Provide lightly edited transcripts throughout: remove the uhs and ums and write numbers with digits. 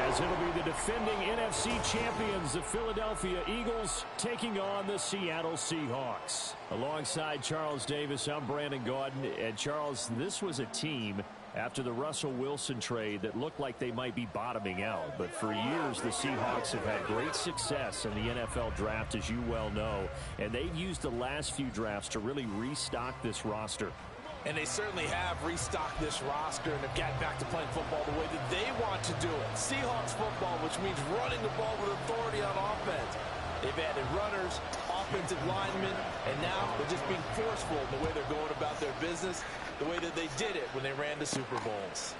as it'll be the defending NFC champions, the Philadelphia Eagles, taking on the Seattle Seahawks. Alongside Charles Davis, I'm Brandon Gaudin. And Charles, this was a team after the Russell Wilson trade that looked like they might be bottoming out. But for years, the Seahawks have had great success in the NFL draft, as you well know. And they've used the last few drafts to really restock this roster. And they certainly have restocked this roster and have gotten back to playing football the way that they want to do it. Seahawks football, which means running the ball with authority on offense. They've added runners, offensive linemen, and now they're just being forceful in the way they're going about their business, the way that they did it when they ran the Super Bowls.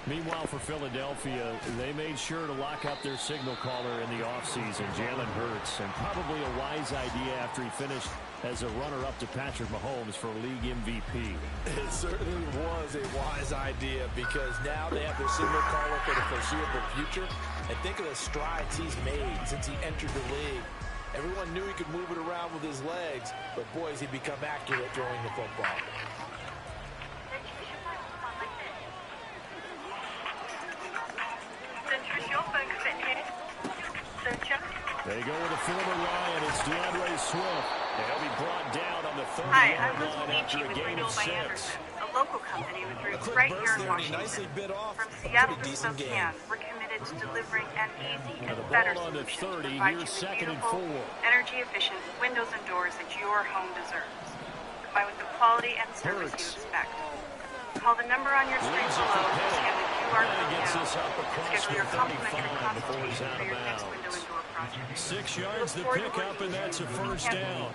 Meanwhile, for Philadelphia, they made sure to lock up their signal caller in the offseason, Jalen Hurts, and probably a wise idea after he finished as a runner-up to Patrick Mahomes for league MVP. It certainly was a wise idea because now they have their signal caller for the foreseeable future. And think of the strides he's made since he entered the league. Everyone knew he could move it around with his legs, but boy, has he become accurate throwing the football. They go with a former Lion. It's DeAndre Swift. And he'll be brought down on the 30-yard line after a gain of 6. A local company with roots right here in Washington. From Seattle to Spokane, we're committed to delivering an easy and better solution to provide you with beautiful, energy-efficient windows and doors that your home deserves. Buy with the quality and service you expect. Call the number on your screen below or scan the QR code now to schedule your complimentary consultation for your next window and door project. 6 yards the pickup, and that's a first down.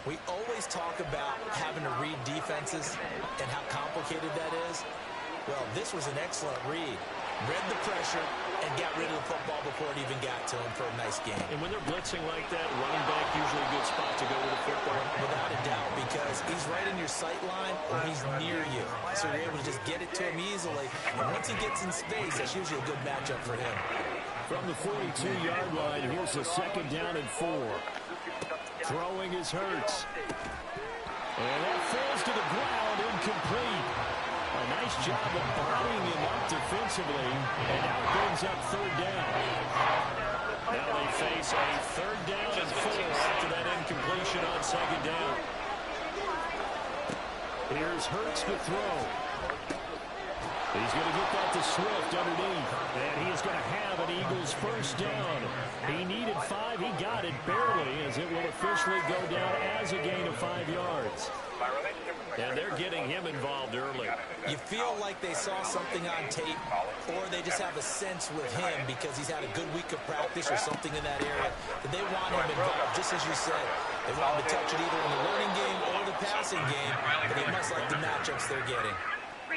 We always talk about having to read defenses and how complicated that is. Well, this was an excellent read. Read the pressure and got rid of the football before it even got to him for a nice game. And when they're blitzing like that, running back usually a good spot to go with the football. Without a doubt, because he's right in your sight line or he's near you. So you're able to just get it to him easily. And once he gets in space, that's usually a good matchup for him. From the 42-yard line, here's a 2nd down and 4. Throwing is Hurts. And that falls to the ground, incomplete. A nice job of bodying him up defensively, and now it brings up 3rd down. Now they face a 3rd down and 4 after that incompletion on 2nd down. Here's Hurts to throw. He's going to get that to Swift underneath, and he is going to have an Eagles first down. He needed 5. He got it barely, as it will officially go down as a gain of 5 yards. And they're getting him involved early. You feel like they saw something on tape, or they just have a sense with him because he's had a good week of practice or something in that area, that they want him involved, just as you said. They want him to touch it either in the running game or the passing game, but they must like the matchups they're getting.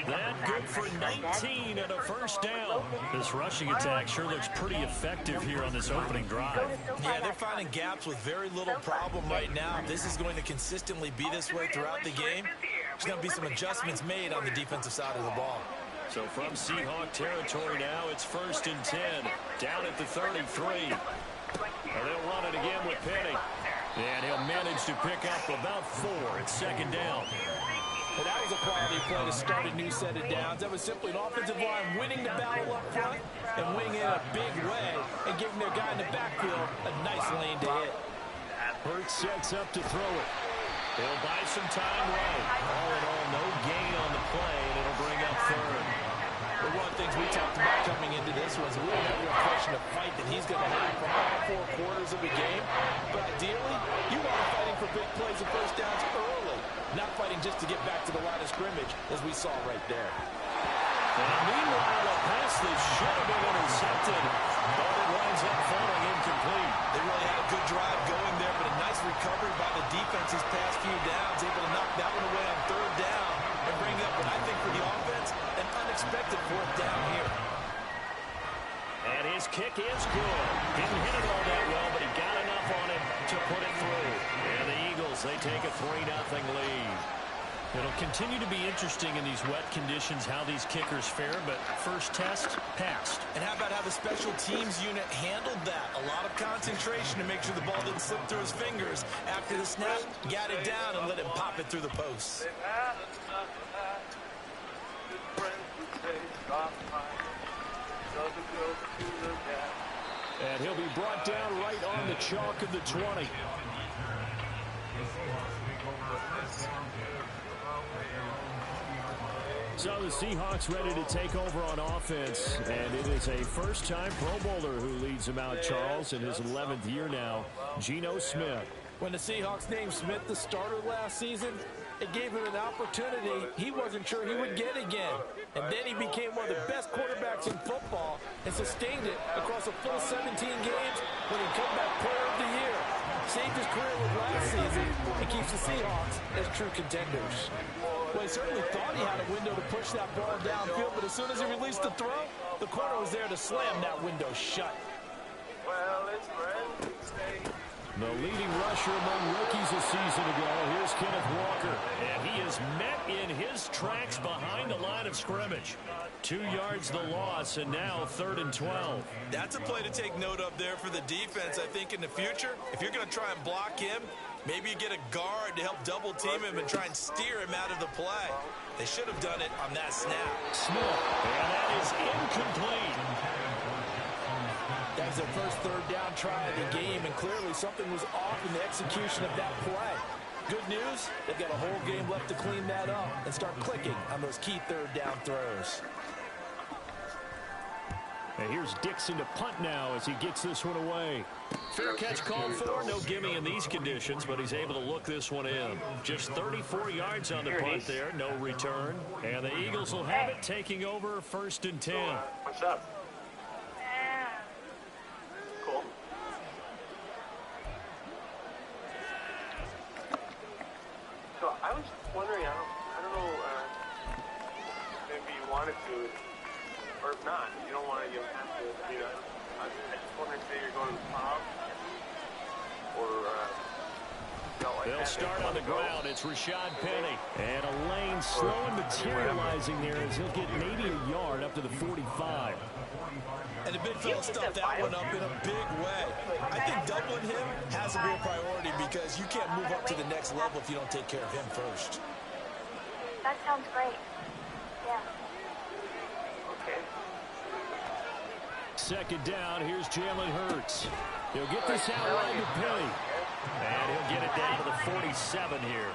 That good for 19 and a first down. This rushing attack sure looks pretty effective here on this opening drive. Yeah, they're finding gaps with very little problem right now. This is going to consistently be this way throughout the game. There's going to be some adjustments made on the defensive side of the ball. So from Seahawk territory now, it's 1st and 10. Down at the 33. And they'll run it again with Penny. And he'll manage to pick up about 4. It's 2nd down. And that was a quality play to start a new set of downs. That was simply an offensive line winning the battle up front and winning it in a big way and giving their guy in the backfield a nice lane to hit. Hurts sets up to throw it. He'll buy some time right. All in all, no gain on the play, and it'll bring up 3rd. But one of the things we talked about coming into this was we don't have the impression of fight that he's going to have for all 4 quarters of a game. But ideally, you want him fighting for big plays and first downs early, not fighting just to get back to the line of scrimmage, as we saw right there. And meanwhile, a pass that should have been intercepted, but it winds up falling incomplete. They really had a good drive going there, but a nice recovery by the defense these past few downs, able to knock that one away on 3rd down and bring up what I think for the offense, an unexpected 4th down here. And his kick is good. Didn't hit it all that well, but he got enough on it to put it through. And the Eagles, they take a 3-0 lead. It'll continue to be interesting in these wet conditions how these kickers fare, but first test, passed. And how about how the special teams unit handled that? A lot of concentration to make sure the ball didn't slip through his fingers. After the snap, got it down and let him pop it through the posts. And he'll be brought down right on the chalk of the 20. So the Seahawks ready to take over on offense, and it is a first-time Pro Bowler who leads them out, Charles, in his 11th year now, Geno Smith. When the Seahawks named Smith the starter last season, it gave him an opportunity he wasn't sure he would get again. And then he became one of the best quarterbacks in football and sustained it across a full 17 games when he comeback player of the year. Saved his career with last season and keeps the Seahawks as true contenders. Well, he certainly thought he had a window to push that ball downfield, but as soon as he released the throw, the corner was there to slam that window shut. Well, it's Wednesday. The leading rusher among rookies a season ago. Here's Kenneth Walker. And he is met in his tracks behind the line of scrimmage. 2 yards the loss, and now 3rd and 12. That's a play to take note of there for the defense, I think, in the future. If you're going to try and block him, maybe you get a guard to help double team him and try and steer him out of the play. They should have done it on that snap. Smith, and that is incomplete. That was their first 3rd down try of the game, and clearly something was off in the execution of that play. Good news, they've got a whole game left to clean that up and start clicking on those key 3rd down throws. And here's Dixon to punt now as he gets this one away. Fair catch called for. No gimme in these conditions, but he's able to look this one in. Just 34 yards on the punt there. No return. And the Eagles will have it, taking over 1st and 10. What's up? Cool. So I was wondering, I don't know, maybe you wanted to, or if not, if you don't want to, you don't have to. You know, I just wondering, say you're going to the pub, or they'll start on the ground. It's Rashad Penny. And a lane slow and materializing there as he'll get maybe a yard up to the 45. And the big fella stuffed that one up in a big way. I think doubling him has to be a priority because you can't move up to the next level if you don't take care of him first. That sounds great. Yeah. okay. 2nd down. Here's Jalen Hurts. He'll get this out line to Penny. And he'll get it down to the 47 here.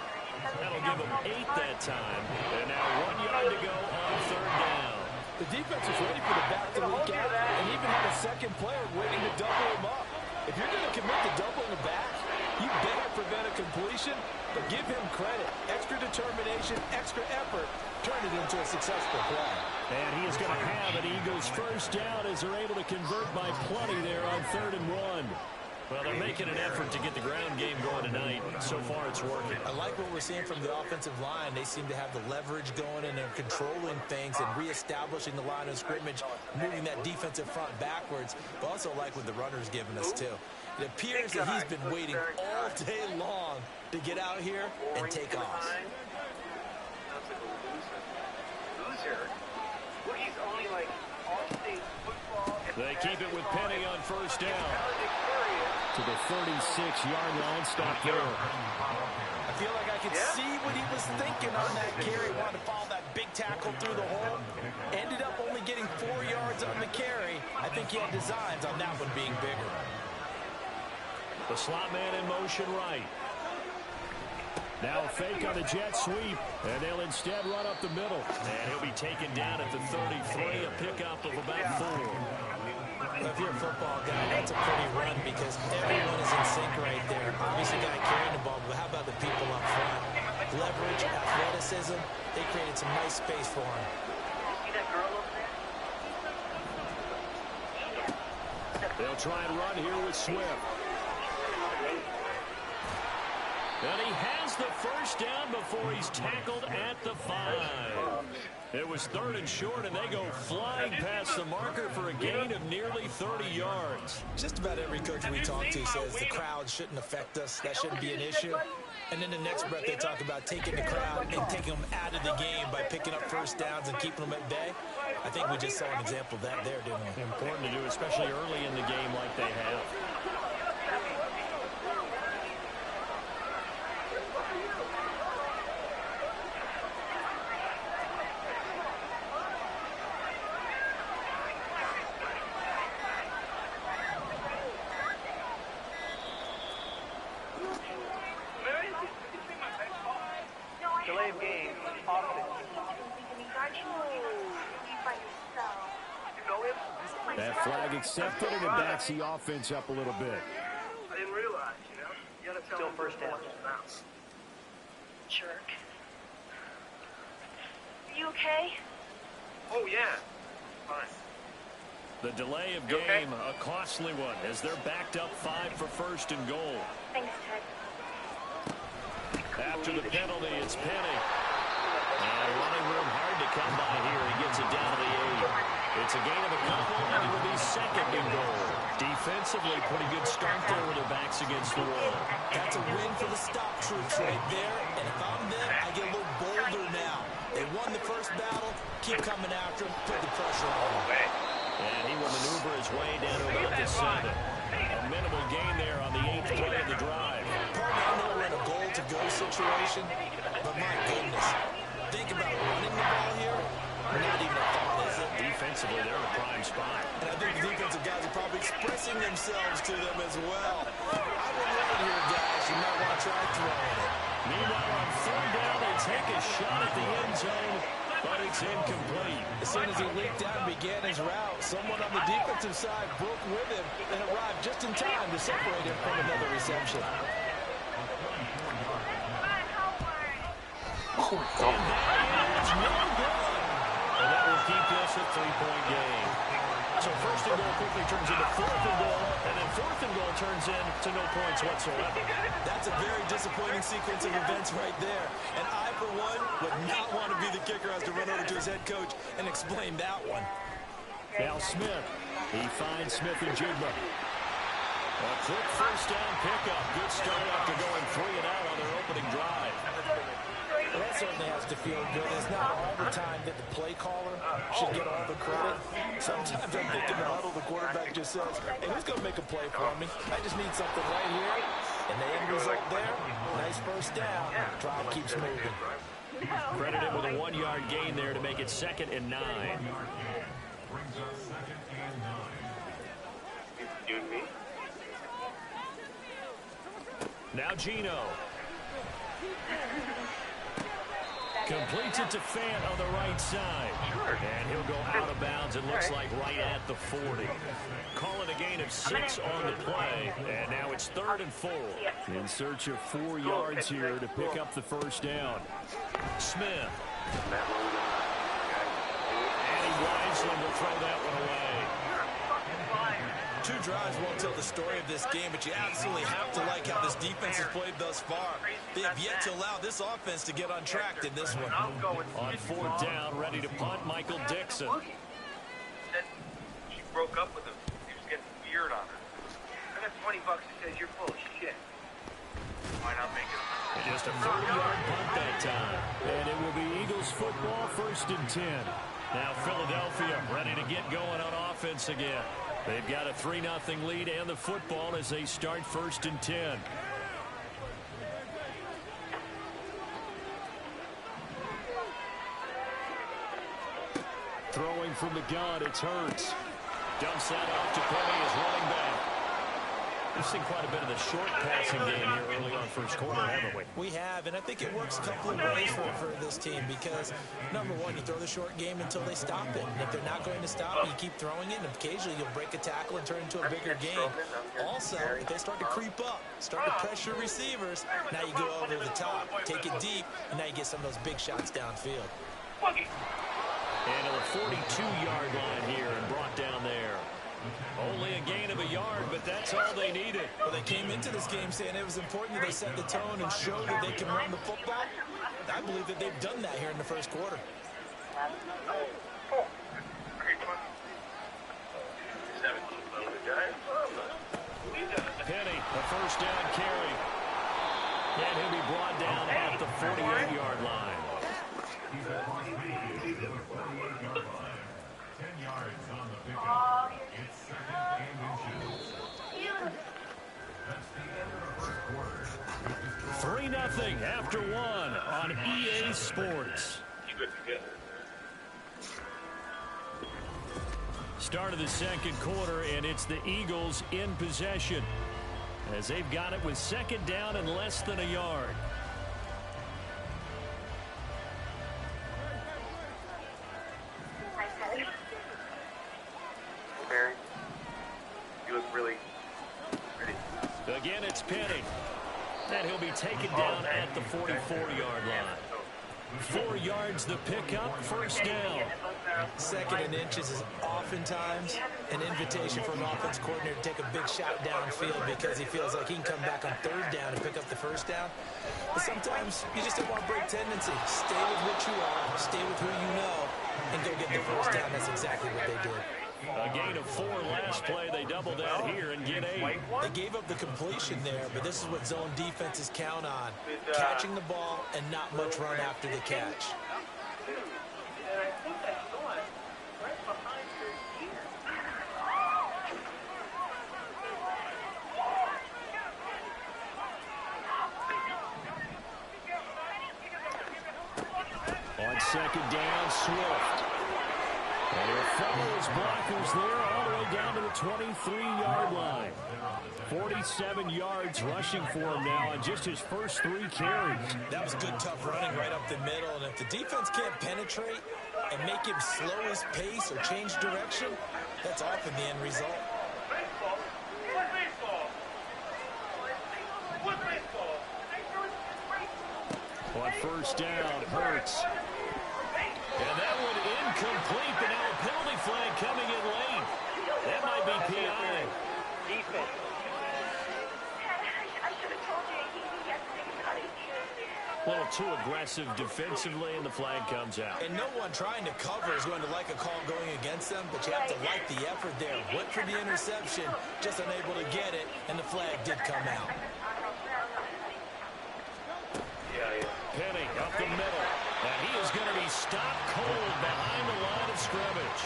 That'll give him 8 that time. And now 1 yard to go on 3rd down. The defense was ready for the back to leak out and even had a second player waiting to double him up. If you're going to commit to doubling the back, you better prevent a completion, but give him credit. Extra determination, extra effort, turn it into a successful play. And he is going to have an Eagles 1st down as they're able to convert by plenty there on 3rd and 1. Well, they're making an effort to get the ground game going tonight. So far, it's working. I like what we're seeing from the offensive line. They seem to have the leverage going, and they're controlling things and reestablishing the line of scrimmage, moving that defensive front backwards. But also like what the runner's giving us, too. It appears that he's been waiting all day long to get out here and take off. Sounds like a loser. Well, he's only like all-state football. They keep it with Penny on 1st down. To the 36-yard line, stop there. I feel like I could see what he was thinking on that carry. Wanted to follow that big tackle through the hole. Ended up only getting 4 yards on the carry. I think he had designs on that one being bigger. The slot man in motion right. Now a fake on the jet sweep, and they'll instead run up the middle. And he'll be taken down at the 33, a pickup of about 4. If you're a football guy, that's a pretty run because everyone is in sync right there. Obviously, the guy carrying the ball, but how about the people up front? Leverage, athleticism, they created some nice space for him. See that girl over there? They'll try and run here with Swift. And he has the 1st down before he's tackled at the 5. It was 3rd and short, and they go flying past the marker for a gain of nearly 30 yards. Just about every coach we talk to says the crowd shouldn't affect us. That shouldn't be an issue. And then the next breath they talk about taking the crowd and taking them out of the game by picking up 1st downs and keeping them at bay. I think we just saw an example of that there, didn't we? Important to do, especially early in the game like they have. Flag accepted, and it backs the offense up a little bit. I didn't realize, you know. You gotta tell him first down. Jerk. Are you okay? Oh, yeah. Fine. The delay of You okay? game, a costly one, as they're backed up 5 for first and goal. Thanks, Ted. After the penalty, it's Penny. And running room hard to come by here. He gets it down to the 8. It's a gain of a couple, and it will be second and goal. Defensively, pretty good start there with their backs against the wall. That's a win for the stop troops right there. And if I'm them, I get a little bolder now. They won the first battle. Keep coming after him. Put the pressure on him. And he will maneuver his way down to about the 7. A minimal gain there on the 8th play of the drive. Pardon, I know we're in a goal-to-go situation, but my goodness, think about running the ball here. Not even a thought, is it? Defensively, they're in a prime spot. And I think the defensive guys are probably expressing themselves to them as well. I would run it here, guys. You might want to try throwing it. Meanwhile, on 3rd down, they take a shot at the end zone, but it's incomplete. As soon as he leaked out and began his route, someone on the defensive side broke with him and arrived just in time to separate him from another reception. And that is no good. And that will keep this a 3-point game. So 1st and goal quickly turns into 4th and goal, and then 4th and goal turns into no points whatsoever. That's a very disappointing sequence of events right there. And I, for one, would not want to be the kicker as to run over to his head coach and explain that one. Now Smith. He finds Smith and Jigba. A quick 1st down pickup. Good start after going 3 and out on their opening drive. Well, that certainly has to feel good. It's not all the time that the play caller should get all the credit. Sometimes I think in the huddle, the quarterback just says, hey, who's going to make a play for me? I just need something right here. And the end result there, nice 1st down. Drive keeps moving. Credited with a 1-yard gain there to make it 2nd and 9. You and me? Now Gino. Completes it to Fant on the right side. And he'll go out of bounds, it looks like right at the 40. Call it a gain of 6 on the play. And now it's 3rd and 4. In search of 4 yards here to pick up the 1st down. Smith. And he wisely will throw that one away. 2 drives won't tell the story of this game, but you absolutely have to like how this defense has played thus far. They have yet to allow this offense to get on track in this one. On 4th down, ready to punt, Michael Dixon. Said she broke up with him. He was getting weird on her. I got $20 that says you're full of shit. Why not make it? And just a 30-yard punt that time. And it will be Eagles football, 1st and 10. Now Philadelphia ready to get going on offense again. They've got a 3-0 lead and the football as they start 1st and 10. Throwing from the gun, it's Hurts. Dumps that off to Penny as running back. We've seen quite a bit of the short passing game here early on 1st quarter, haven't we? We have, and I think it works a couple of ways for this team because, number one, you throw the short game until they stop it. And if they're not going to stop, you keep throwing it, and occasionally you'll break a tackle and turn it into a bigger game. Also, if they start to creep up, start to pressure receivers, now you go over the top, take it deep, and now you get some of those big shots downfield. And to the 42-yard line here and brought down there. Only a gain of a yard, but that's all they needed. Well, they came into this game saying it was important that they set the tone and show that they can run the football. I believe that they've done that here in the 1st quarter. Penny, a 1st down carry. And he'll be brought down at the 48-yard line. 10 yards on the pickup. It's 2nd and inches. That's the end of the 1st quarter. 3-0 after 1 on EA Sports. Start of the 2nd quarter, and it's the Eagles in possession as they've got it with 2nd down and less than a yard. Barry. he looked really pretty. Again, it's Penny. And he'll be taken down at the 44-yard line. 4 yards the pickup, first down. Second and inches is oftentimes an invitation for an offense coordinator to take a big shot downfield because he feels like he can come back on third down and pick up the first down. But sometimes you just don't want to break tendency. Stay with what you are, stay with who you know, and go get the first down. That's exactly what they did. A gain of 4 last play. They double that here and get 8. They gave up the completion there, but this is what zone defenses count on. Catching the ball and not much run after the catch. On second down, Swift. And he'll follow his blockers there all the way down to the 23-yard line. 47 yards rushing for him now on just his first 3 carries. That was good, tough running right up the middle. And if the defense can't penetrate and make him slow his pace or change direction, that's often the end result. On first down, Hurts. And that one incomplete, but now a penalty flag coming in late. That might be PI. A little too aggressive defensively, and the flag comes out. And no one trying to cover is going to like a call going against them, but you have to like the effort there. Went for the interception, just unable to get it, and the flag did come out. Penny up the middle, and he is going to be stopped cold behind the line of scrimmage.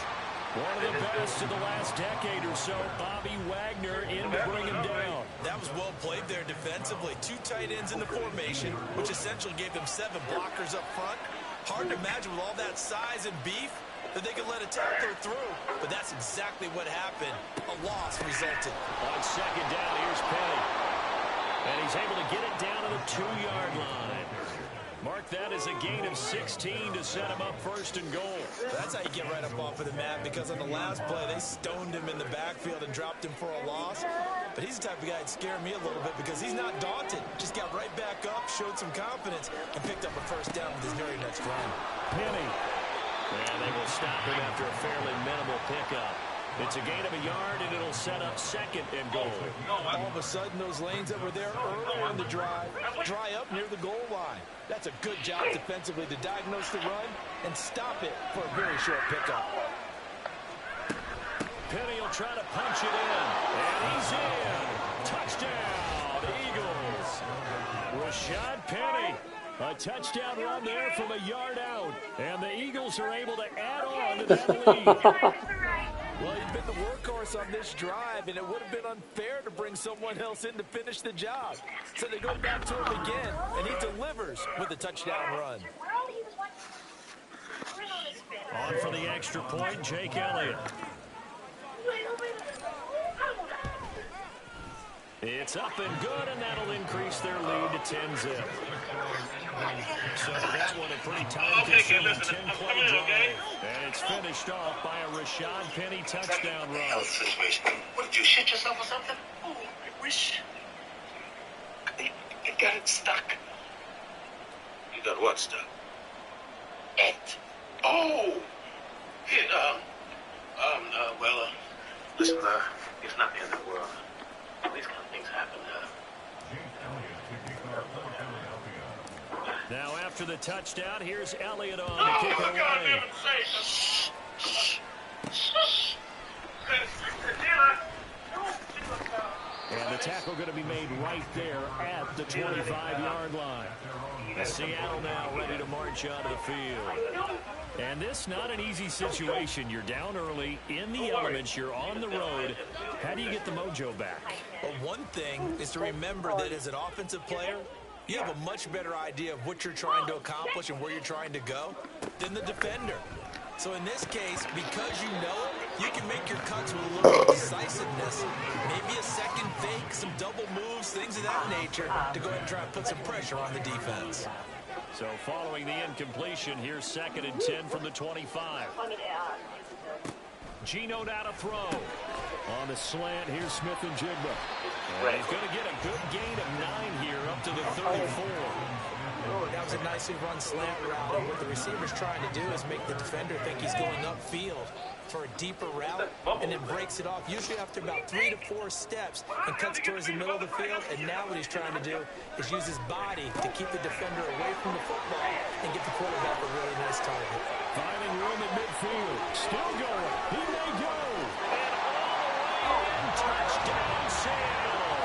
One of the best of the last decade or so, Bobby Wagner in to bring him down. That was well played there defensively. 2 tight ends in the formation, which essentially gave them 7 blockers up front. Hard to imagine with all that size and beef that they could let a tackler through. But that's exactly what happened. A loss resulted. On second down, here's Penny. And he's able to get it down to the 2-yard line. Mark that as a gain of 16 to set him up first and goal. That's how you get right up off of the mat, because on the last play, they stoned him in the backfield and dropped him for a loss. But he's the type of guy that scared me a little bit because he's not daunted. Just got right back up, showed some confidence, and picked up a first down with his very next run. Penny. And they will stop him after a fairly minimal pickup. It's a gain of a yard, and it'll set up second and goal. All of a sudden, those lanes that were there earlier in the drive dry up near the goal line. That's a good job defensively to diagnose the run and stop it for a very short pickup. Penny will try to punch it in, and he's in. Touchdown, Eagles. Rashad Penny. A touchdown run there from a yard out, and the Eagles are able to add on to that lead. Well, he's been the workhorse on this drive, and it would have been unfair to bring someone else in to finish the job. So they go back to him again, and he delivers with a touchdown run. On for the extra point, Jake Elliott. It's up and good, and that'll increase their lead to 10-zip. So that one a pretty time-consuming 10-play drive. And it's finished off by a Rashad Penny touchdown run. What, did you shit yourself or something? Oh, I wish. I got it stuck. You got what stuck? It. Oh! Well, listen, it's not the end of the world. These kind of things happen, Now, after the touchdown, here's Elliott on to kick it away. And the tackle going to be made right there at the 25-yard line. Seattle now ready to march onto the field. And this not an easy situation. You're down early, in the elements, you're on the road. How do you get the mojo back? Well, one thing is to remember that as an offensive player, you have a much better idea of what you're trying to accomplish and where you're trying to go than the defender. So in this case, because you know it, you can make your cuts with a little bit of decisiveness, maybe a second fake, some double moves, things of that nature, to go ahead and try and put some pressure on the defense. So following the incompletion, here's 2nd and 10 from the 25. Geno now to throw. On the slant, here's Smith and Jigba. And he's going to get a good gain of 9 here up to the 34. That was a nicely run slant route. And what the receiver's trying to do is make the defender think he's going upfield for a deeper route and then breaks it off, usually after about 3 to 4 steps, and cuts towards the middle of the field. And now what he's trying to do is use his body to keep the defender away from the football and get the quarterback a really nice target. Finding room at midfield. Still going. He may go. And all the way in. Touchdown, Seattle.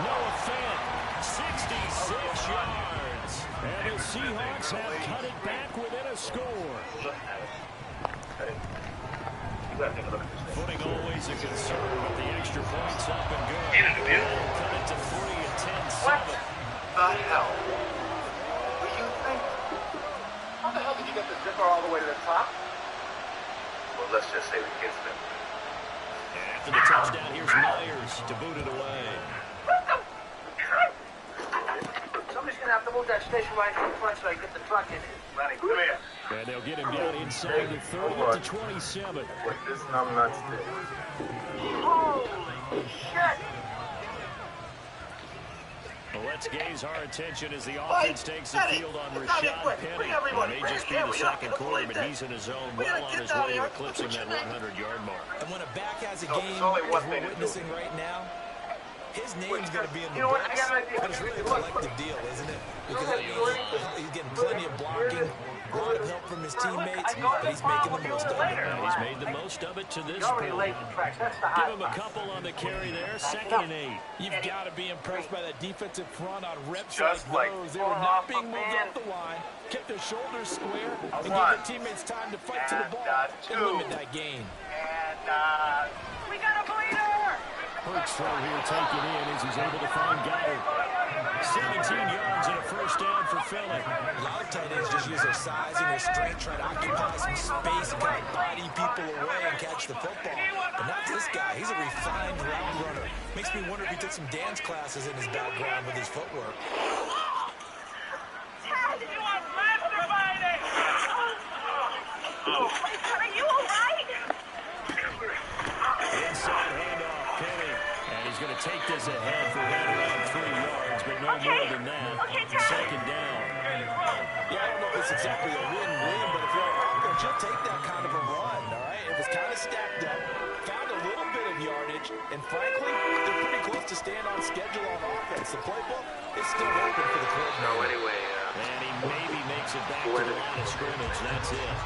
Noah Fant, 66 yards. And the Seahawks have cut it back within a score. Footing always a concern, but the extra point's up and good. Cut it to 3 and 10-7. What the hell? What do you think? How the hell did you get the zipper all the way to the top? Well, let's just say the kids did. And after the touchdown, here's Myers to boot it away. Somebody's going to have to move that station wagon in front so I can get the truck in here. Lenny, come here. And they'll get him down inside the 30 to 27. What this numbnuts did. Holy shit! Well, let's gaze our attention as the offense takes the field on Rashad Penny. It may just be the second quarter, but he's in his zone, well on his way to eclipsing that 100-yard mark. And when a back has a game, as we're witnessing right now, his name's going to be in the box, but it's really a collective deal, isn't it? Because he's getting plenty of blocking, a lot of help from his teammates, but he's making the most of it. And he's made the most of it to this point. Give him a couple on the carry there, 2nd and 8. You've got to be impressed by that defensive front on reps like those. They were not being moved off the line, kept their shoulders square, and gave their teammates time to fight to the ball and limit that gain. And, we got a bleeder! Hurts throw here taken in as he's able to find Goddard. 17 yards and a first down for Philly. A lot of tight ends just use their size and their strength, try to occupy some space and kind of body people away and catch the football. But not this guy. He's a refined route runner. Makes me wonder if he took some dance classes in his background with his footwork. Ted, you are masturbating! Oh, are you all right? Inside handoff, Penny. And he's going to take this ahead for right around 3 yards, but no more than that. 2nd down. Yeah, I don't know if it's exactly a win-win, but if you're an offense, you'll take that kind of a run, all right? It was kind of stacked up, found a little bit of yardage, and frankly, they're pretty close to staying on schedule on offense. The playbook is still open for the coordinator. No, anyway, And he maybe makes it back to the line of scrimmage. That's it.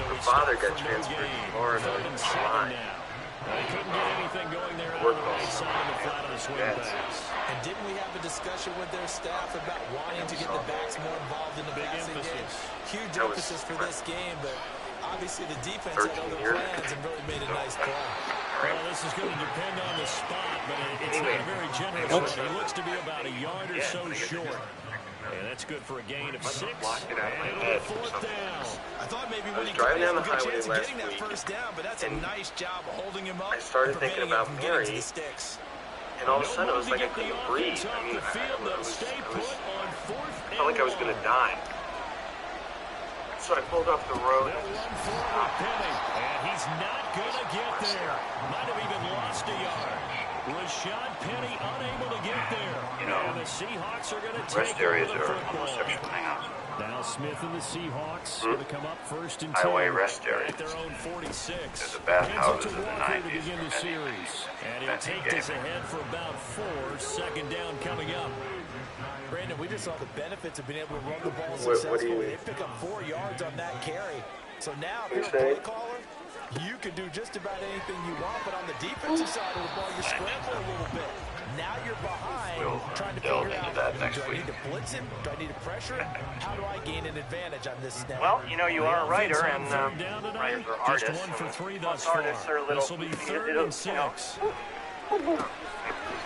So the father got transferred to Florida. They couldn't get anything going there on the right side of the flat of the swing pass. And didn't we have a discussion with their staff about wanting to get the backs more involved in the passing game? Huge emphasis for this game, but obviously the defense had other plans and really made a nice play. Well, this is going to depend on the spot, but it's not a very generous one. He looks to be about a yard or so short. And that's good for a gain of 6. And it'll be 4th down. I thought maybe I when was he driving down the a good highway chance of last getting that week, first down, but that's a nice job of holding him up. I started and thinking preventing about him from getting to Mary, the sticks. and all of a sudden it was like I couldn't breathe. I mean, I felt like I was going to die. So I pulled off the road. And he's not going to get there. Might have even lost a yard. Rashad Penny unable to get there. And the Seahawks are going to take Rest areas the are football. homosexual hangouts. Now Smith and the Seahawks going to come up 1st and 10 Highway rest areas. at their own 46. There's a bathhouses in the Walker to 90s begin the for series. And he'll fencing take this gaming. ahead for about 4. 2nd down coming up. Brandon, we just saw the benefits of being able to run the ball What do successfully. you- They pick up 4 yards on that carry. So now, if You you're a say? play caller, you can do just about anything you want, but on the defensive side of the ball, you're scrambling a little bit. Now you're behind, We'll trying to delve figure into out, that next do I week. need to blitz him? Do I need to pressure him? How do I gain an advantage on this snap? Well, you know, you are a writer, and Third down tonight. writers are Just artists. 1 for 3 and thus far. artists are a little, This will be 3rd and 6.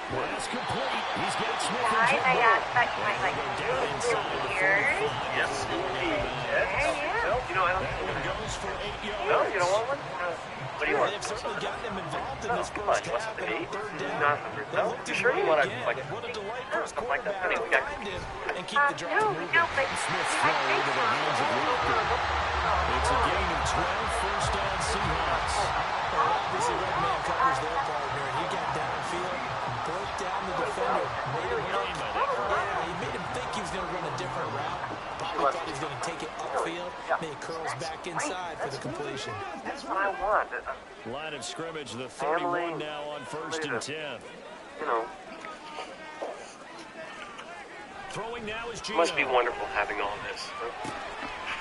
Pass complete. He's got Smith and Guys, I Jigba. asked that you might like Down inside the ears. 45. Yes, indeed. Yeah. No, you know, I don't. That one goes for 8 yards. No, you don't want one? What do you want? They've certainly gotten them involved in No, this come first on, you want half, something and to on eat? 3rd down, No, they no? looked You to sure you win want again. like What a delightful first something like that? quarterback Honey, to we got- find him and keep the drive No, moving. no, but Smith throw into the hands of Walker. It's a gain of 12 for first down Seahawks. Well, obviously, red man covers their partner, and he got downfield, broke down the defender, made him think. Yeah, he made him think he was going to run a different route. Probably thought he was going to take it upfield, and then he curls back inside for the completion. That's what I want. Line of scrimmage, the 31 now on 1st and 10. You know. Throwing now is Gino. Must be wonderful having all this.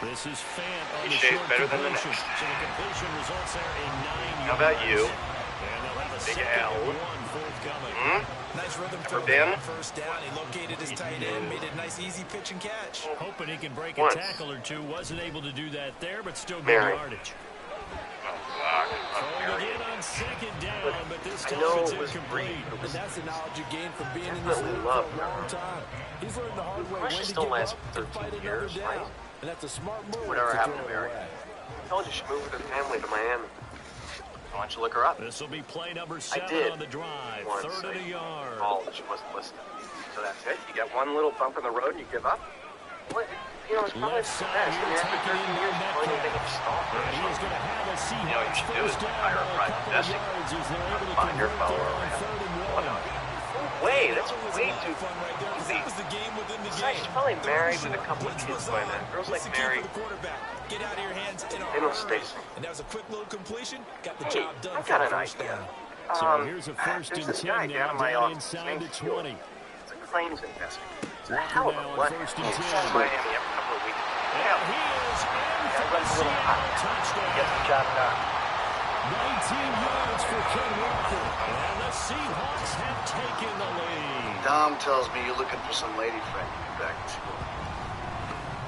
This is Fant on the Each day is short better than the completion. next. So the completion results there in 9 yards. How about you? And they'll have a Big second L. and 1 forthcoming. Nice rhythm throw Ben? on first down. He located his tight end, made a nice easy pitch and catch. Hoping he can break Once. a tackle or two. Wasn't able to do that there, but still good Mary. yardage. I'm Throwing Mary. again on second down, but this I time know it's it was incomplete. brief, but it And was that's the knowledge you gain from being in this definitely league for love a long time. He's learned the hard way when Russia to still give lasts up for and 13 fight another years, down. right? And that's a smart move Whatever to happened throw to Mary? away. I told you she moved with her family to Miami. Why don't you look her up? This will be play number I 7 did. on the drive. Once 3rd and a yard. called and she wasn't listening. So that's it? You got one little bump in the road and you give up? What? You know, it's probably Left the side best. here, And after taking 13 in years, you probably think Metcalf. of stalker or And he's something. going to have a You know what Seahawks you should do first is down hire a by a private couple of investigator. yards as they're able to Find your convert there fellow on or 3rd and what 1. not. Way, that's That was way a lot too of fun right there, 'cause that was the game within the Besides, game. she's probably married Third with a and couple of short, kids blitz by was now. on. Girls What's like the key Mary, for the quarterback? Get out of your hands in a they don't hurry. stay safe. And that was a quick little completion. Got the Hey, job done I've for got the an first idea. down. So here's a 1st There's and this 10 guy now down in my down office. inside named the Stuart. 20. It's a claims investigator. It's a Walker hell of now a on what? 1st and He's 10. from Miami every couple of weeks. And Hell, he is in for the runs a little hot. Seattle touchdown. gets the job done. 19 yards for Ken Walker. And the Seahawks have taken the lead. Dom tells me you're looking for some lady friend to be back in school.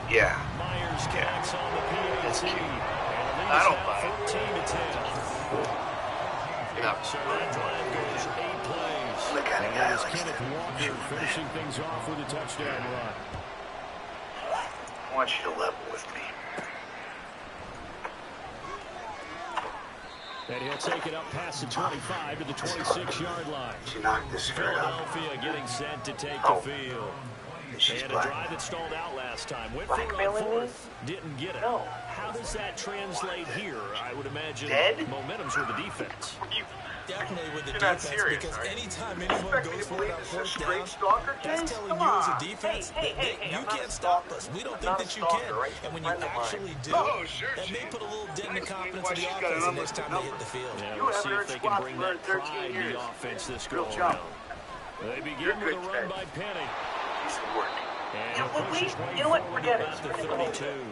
Yeah. Myers connects on the PAT. And the lead I is don't now buy it. 14 to 10. You know, So that drive goes 8 plays. I'm the kind of And guy it was who likes Kenneth to Walker shoot, finishing things off with a touchdown run. I want you to level with me. And he'll take it up past the 25 to the 26-yard line. She knocked this skirt up. Philadelphia getting set to take Oh. the field. She's And a black. drive that stalled out last time. Went for it on Blackmailing me? 4th. Didn't get it. No. How does that translate here? I would imagine Dead? momentum's with the defense. Definitely with the You're not defense, serious, because are you? anytime You anyone expect me goes to for it believe on this is a fourth straight down, stalker that's case? telling Come you as a on. defense Hey, that you I'm not can't a stop stalker. us. We don't I'm think not a that you stalker, can. right? And when you Friend of mine. actually do, Oh, sure that may she put a little dent in the Nice confidence why of the she's got a offense the number next to time they number. hit the field. Yeah, You we'll haven't see heard if they squat can bring for that 13 pride in years. the offense this go Real job. around. They begin You're with a good, run Ted. by Penny. Decent work. And You know what, pushes we- way you know what, forward forget about it. the Forget the whole 32.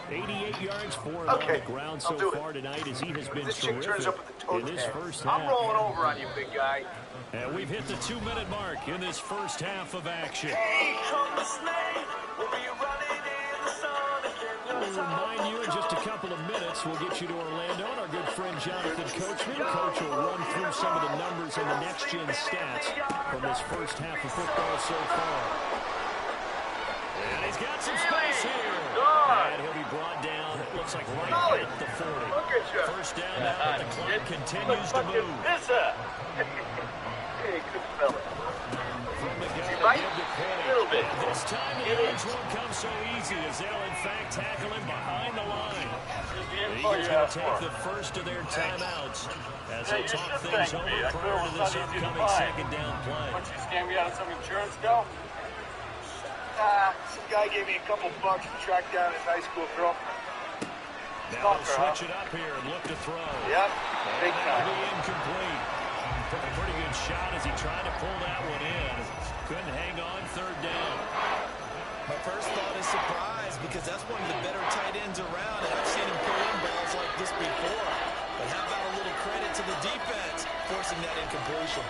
88 yards for him Okay, on the ground so I'll do it. far tonight as he has been This chick turns terrific up with the toe in this tag. first I'm half. rolling over on you, big guy. And we've hit the 2-minute mark in this first half of action. We'll remind you in just a couple of minutes, we'll get you to Orlando and our good friend Jonathan Coachman. Coach will run through some of the numbers and the next-gen stats from this first half of football so far. And he's got some space here. And he'll be brought down, it looks like right at the 40. Look at you. First down now, but the clock continues to move. Hey, good fella. From the guy bite? to give to Penny. A little bit. This time the yards won't come so easy as they'll in fact tackle him behind the line. The Eagles going to take the first of their timeouts as they talk things over prior to this upcoming second down play. Once you scam me out of some insurance dough? Some guy gave me a couple bucks to track down his high school girlfriend. Now they'll switch it up here and look to throw. Yep, And big that'll time. be incomplete. Took a pretty good shot as he tried to pull that one in. Couldn't hang on, third down. My first thought is surprise, because that's one of the better tight ends around, and I've seen him pull in balls like this before. But how about a little credit to the defense forcing that incompletion?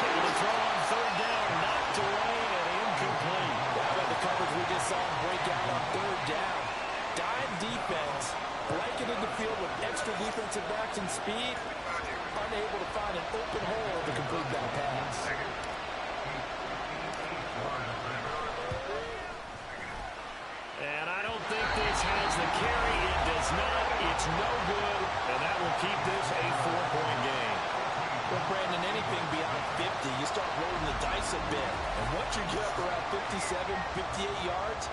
Able to throw on third down, knocked away and incomplete. How about the coverage we just saw him break out on third down? Dime defense, blanketed the field with extra defensive backs and speed, unable to find an open hole to complete that pass. And I don't think this has the carry. It does not. It's no good. And that will keep this a 4-point game. Well, Brandon, anything beyond 50, you start rolling the dice a bit. And once you get up around 57, 58 yards,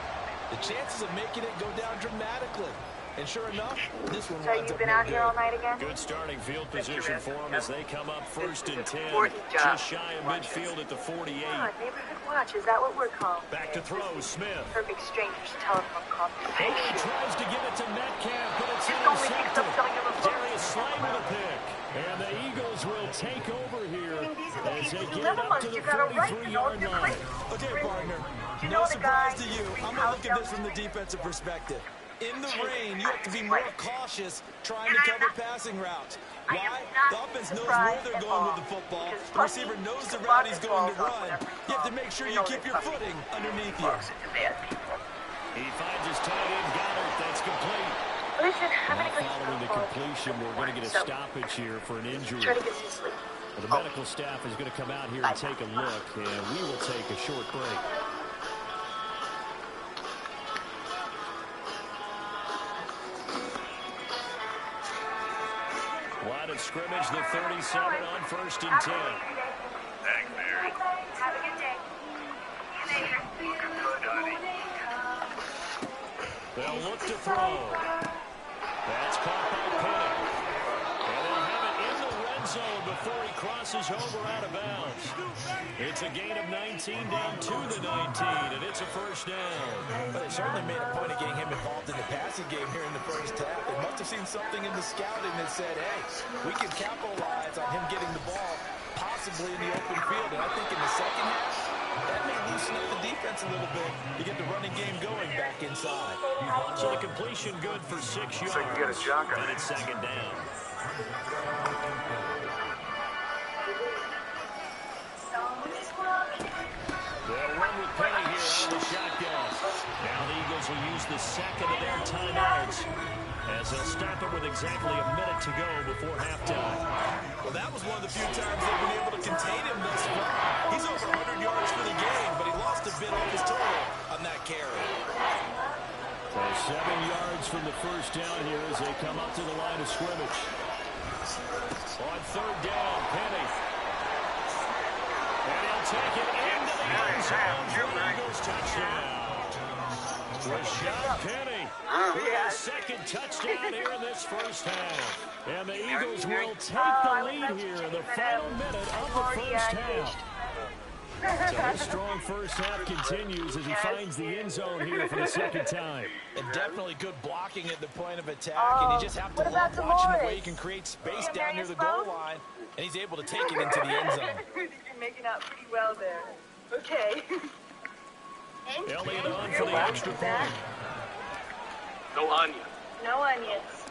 the chances of making it go down dramatically. And sure enough, this one So winds you've up been no out here all night again? Good starting field position for them as they come up first and 10. Job. Just shy of midfield at the 48. Neighborhood watch, is that what we're called? Back to throw, Smith. Perfect strangers telephone conversation. He tries to get it to Metcalf, but it's Just only picks intercepted. up selling of a book. Darius Slay with a pick. And the Eagles will take over here These are the as people they you get live up amongst. to the You got a right to know 43-yard if you're line. crazy. Okay, partner. You No know the guy surprise to you. who I'm going to look at this from the defensive perspective. In the rain, you have to be more cautious trying to cover passing routes. Why? The offense knows where they're going with the football. The receiver knows the route he's going to run. You have to make sure you keep your footing underneath you. He finds his tight end, Goddard. That's complete. Listen, I'm Now gonna go following the completion, we're going to get a stoppage here for an injury. try to get some sleep. Well, the medical staff is going to come out here and take a look, and we will take a short break. Line of scrimmage, the 37 on first and 10. Thanks, Mary. Have a good day. They'll look to throw. That's caught by Penny. And they'll have it in the red zone before he crosses over out of bounds. It's a gain of 19 down to the 19, and it's a first down. But they certainly made a point of getting him involved in the passing game here in the first half. They must have seen something in the scouting that said, hey, we can capitalize on him getting the ball possibly in the open field. And I think in the second half, that may loosen up the defense a little bit to get the running game going back inside. So the completion good for 6 yards. So you get a jogger. And it's second down. They'll run with Penny here out of the shotgun. Now the Eagles will use the second of their timeouts as they'll stop it with exactly a minute to go before halftime. Well, that was one of the few times they've been able to contain him thus far. He's over 100 yards for the game, but he lost a bit off his total on that carry. So 7 yards from the first down here as they come up to the line of scrimmage. On third down, Penny. And he'll take it into the end zone for the Eagles touchdown. Rashad Penny with a second touchdown here in this first half. And the Eagles will take the lead here in the final minute of the first half. So this strong first half continues as he finds the end zone here for the second time. And definitely good blocking at the point of attack. And you just have to love watching the way he can create space down near the goal line. And he's able to take it into the end zone. You're making out pretty well there. Okay. Elliott on for the extra point. No onion. No onions.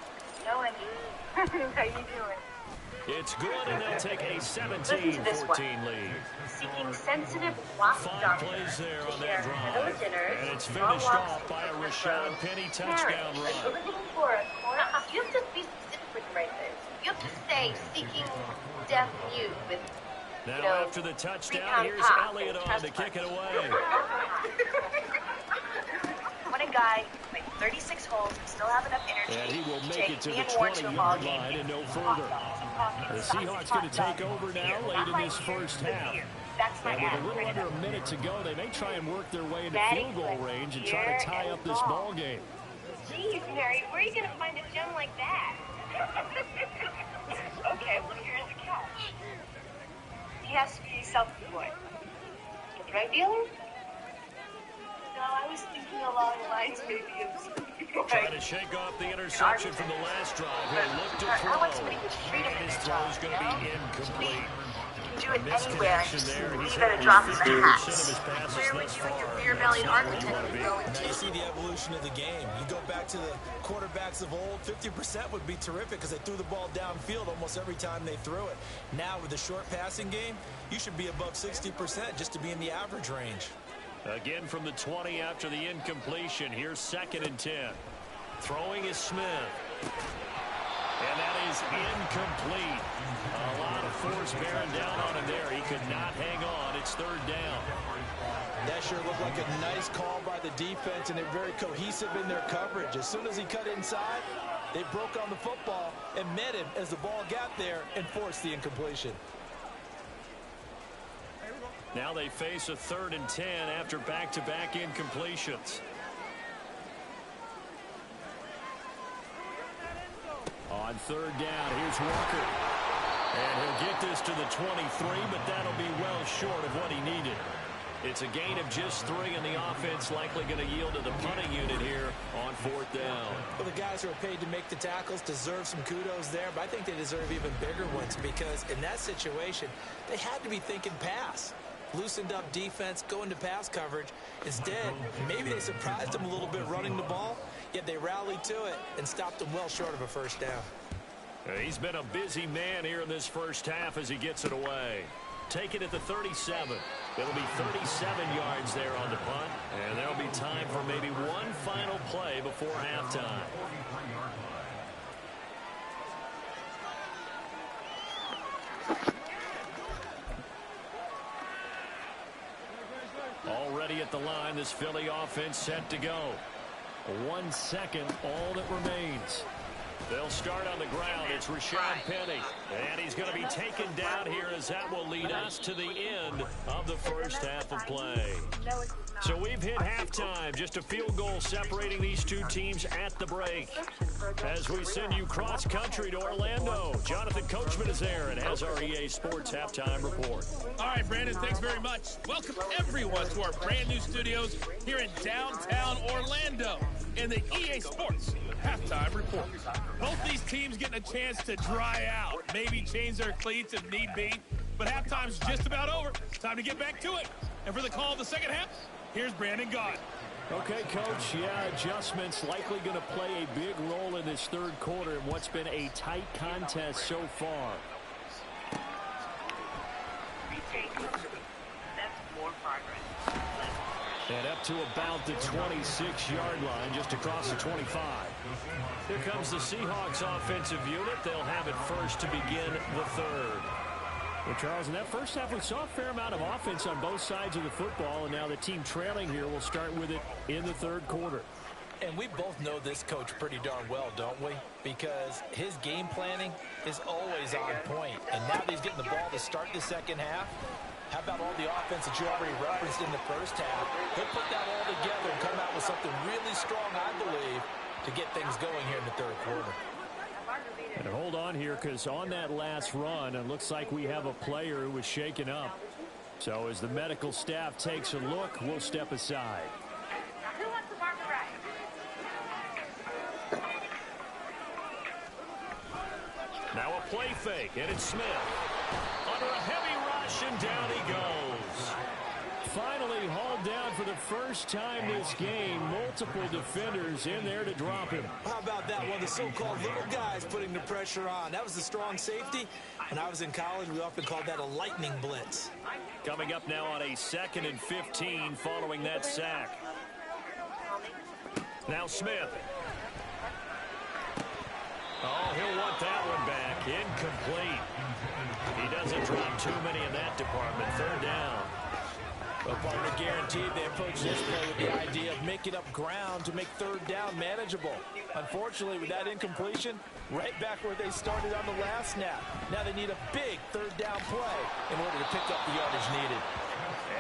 No onions. How you doing? It's good, and they'll take a 17-14 lead. Seeking sensitive wasp 5 plays there on that drive. And it's finished off by a Rashad Penny touchdown run. Looking for a corner. You have to be specific with right there. You have to say seeking deaf mute with, Now after the touchdown, here's Elliott on to kick it away. When a guy like 36 holes and still have enough energy, And he will make take it to the me and Warren to a ball 20-yard game. line and no further. The Seahawks going to take over now late in this first half. That's my And with a ad. little under a minute to go, they may try and work their way into Very field goal good. range and try to tie up this ball game. Jeez, Mary, where are you going to find a gem like that? Okay, well, here's the catch. He has to be self-employed. A drug dealer? No, I was thinking along the lines maybe of... Trying to shake off the interception from the last drive. He'll look to I want throw. somebody with freedom in And his his throw job, is going to be incomplete. You can do it anywhere and just There, he's leave at a had drop of a 50% hat. of his passes Clearly thus you and your far. beer-bellied That's not where you architect want to would be. go Now into. you see the evolution of the game. You go back to the quarterbacks of old, 50% would be terrific because they threw the ball downfield almost every time they threw it. Now with the short passing game, you should be above 60% just to be in the average range. Again from the 20 after the incompletion. Here's 2nd and 10. Throwing is Smith. And that is incomplete. A lot of force bearing down on him there. He could not hang on. It's 3rd down. That sure looked like a nice call by the defense, and they're very cohesive in their coverage. As soon as he cut inside, they broke on the football and met him as the ball got there and forced the incompletion. Now they face a 3rd and 10 after back-to-back incompletions. On third down, here's Walker. And he'll get this to the 23, but that'll be well short of what he needed. It's a gain of just 3, and the offense likely going to yield to the punting unit here on fourth down. Well, the guys who are paid to make the tackles deserve some kudos there, but I think they deserve even bigger ones because in that situation, they had to be thinking pass. Loosened up defense, going to pass coverage. Instead, maybe they surprised them a little bit running the ball, yet they rallied to it and stopped them well short of a first down. He's been a busy man here in this first half as he gets it away. Take it at the 37. It'll be 37 yards there on the punt, and there'll be time for maybe one final play before halftime. Already at the line, this Philly offense set to go. 1 second, all that remains. They'll start on the ground. It's Rashad Penny. And he's going to be taken down here as that will lead us to the end of the first half of play. So we've hit halftime. Just a field goal separating these two teams at the break. As we send you cross-country to Orlando, Jonathan Coachman is there and has our EA Sports halftime report. All right, Brandon, thanks very much. Welcome everyone to our brand new studios here in downtown Orlando in the EA Sports halftime report. Both these teams getting a chance to dry out, maybe change their cleats if need be, but halftime's just about over. It's time to get back to it. And for the call of the second half, here's Brandon Gaudin. Okay, Coach, adjustments likely going to play a big role in this third quarter in what's been a tight contest so far. And up to about the 26-yard line, just across the 25. Here comes the Seahawks offensive unit. They'll have it first to begin the third. Well, Charles, in that first half, we saw a fair amount of offense on both sides of the football, and now the team trailing here will start with it in the third quarter. And we both know this coach pretty darn well, don't we? Because his game planning is always on point. And now that he's getting the ball to start the second half, how about all the offense that you already referenced in the first half? He'll put that all together and come out with something really strong, I believe, to get things going here in the third quarter. And hold on here, because on that last run, it looks like we have a player who was shaken up. So as the medical staff takes a look, we'll step aside. Who wants to mark the right? Now a play fake, and it's Smith. Under a heavy rush, and down he goes. Finally hauled down for the first time this game. Multiple defenders in there to drop him. How about that one? The so-called little guys putting the pressure on. That was the strong safety. When I was in college, we often called that a lightning blitz. Coming up now on a 2nd and 15 following that sack. Now Smith. Oh, he'll want that one back. Incomplete. He doesn't drop too many in that department. Third down. Well, partner, guaranteed they approach this play with the idea of making up ground to make third down manageable. Unfortunately, with that incompletion, right back where they started on the last snap. Now they need a big third down play in order to pick up the yardage needed.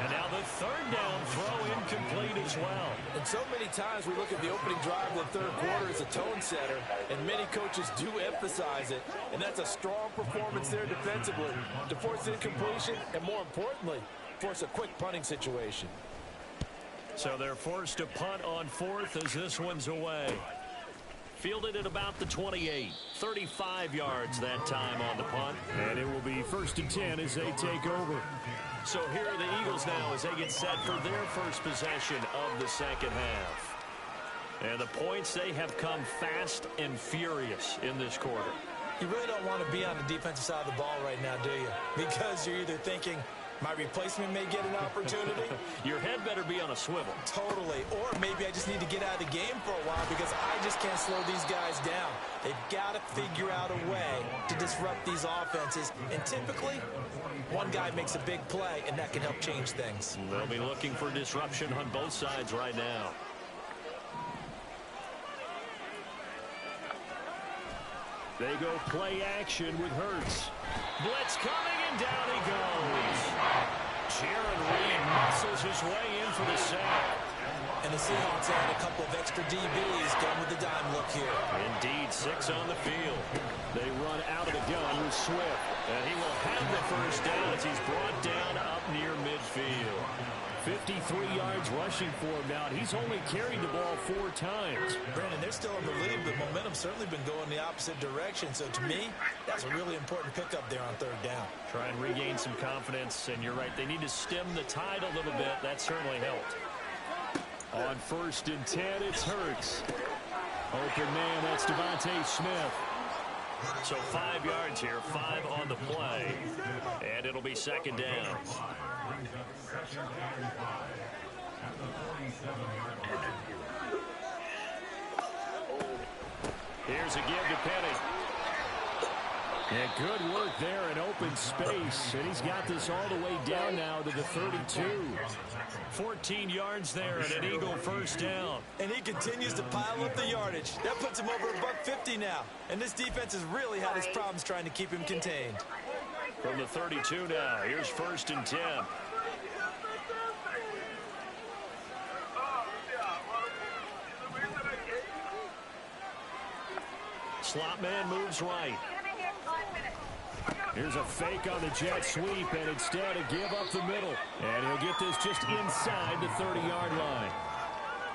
And now the third down throw incomplete as well. And so many times we look at the opening drive of the third quarter as a tone setter, and many coaches do emphasize it. And that's a strong performance there defensively to force incompletion and, more importantly, force a quick punting situation. So they're forced to punt on fourth as this one's away. Fielded at about the 28. 35 yards that time on the punt. And it will be 1st and 10 as they take over. So here are the Eagles now as they get set for their first possession of the second half. And the points, they have come fast and furious in this quarter. You really don't want to be on the defensive side of the ball right now, do you? Because you're either thinking, my replacement may get an opportunity. Your head better be on a swivel. Totally. Or maybe I just need to get out of the game for a while because I just can't slow these guys down. They've got to figure out a way to disrupt these offenses. And typically, one guy makes a big play, and that can help change things. They'll be looking for disruption on both sides right now. They go play action with Hurts. Blitz coming, and down he goes. Jaron Reed muscles his way in for the sack. And the Seahawks add a couple of extra DBs going with the dime look here. Indeed, 6 on the field. They run out of the gun with Swift. And he will have the first down as he's brought down up near midfield. 53 yards rushing for him now. He's only carried the ball 4 times. Brandon, they're still in the lead, but momentum's certainly been going the opposite direction. So to me, that's a really important pickup there on 3rd down. Try and regain some confidence, and you're right. They need to stem the tide a little bit. That certainly helped. On 1st and 10, it's Hurts. Open man, that's Devontae Smith. So 5 yards here, 5 on the play. And it'll be 2nd down. Here's a give to Penny. And good work there in open space. And he's got this all the way down now to the 32. 14 yards there and an Eagle first down. And he continues to pile up the yardage. That puts him over $150 now. And this defense has really had its problems trying to keep him contained. From the 32 now, here's 1st and 10. Slot man moves right. Here's a fake on the jet sweep, and instead a give up the middle. And he'll get this just inside the 30-yard line.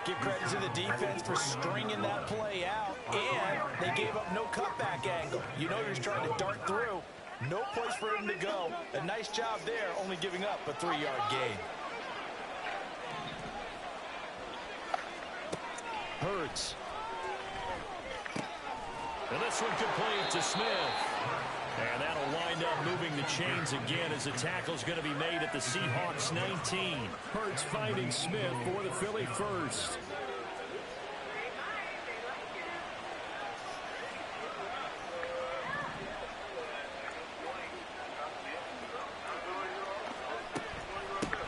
Give credit to the defense for stringing that play out, and they gave up no cutback angle. You know you're trying to dart through. No place for him to go. A nice job there, only giving up a 3-yard gain. Hurts. And this one complete to Smith. And that'll wind up moving the chains again as the tackle's going to be made at the Seahawks 19. Hurts finding Smith for the Philly first.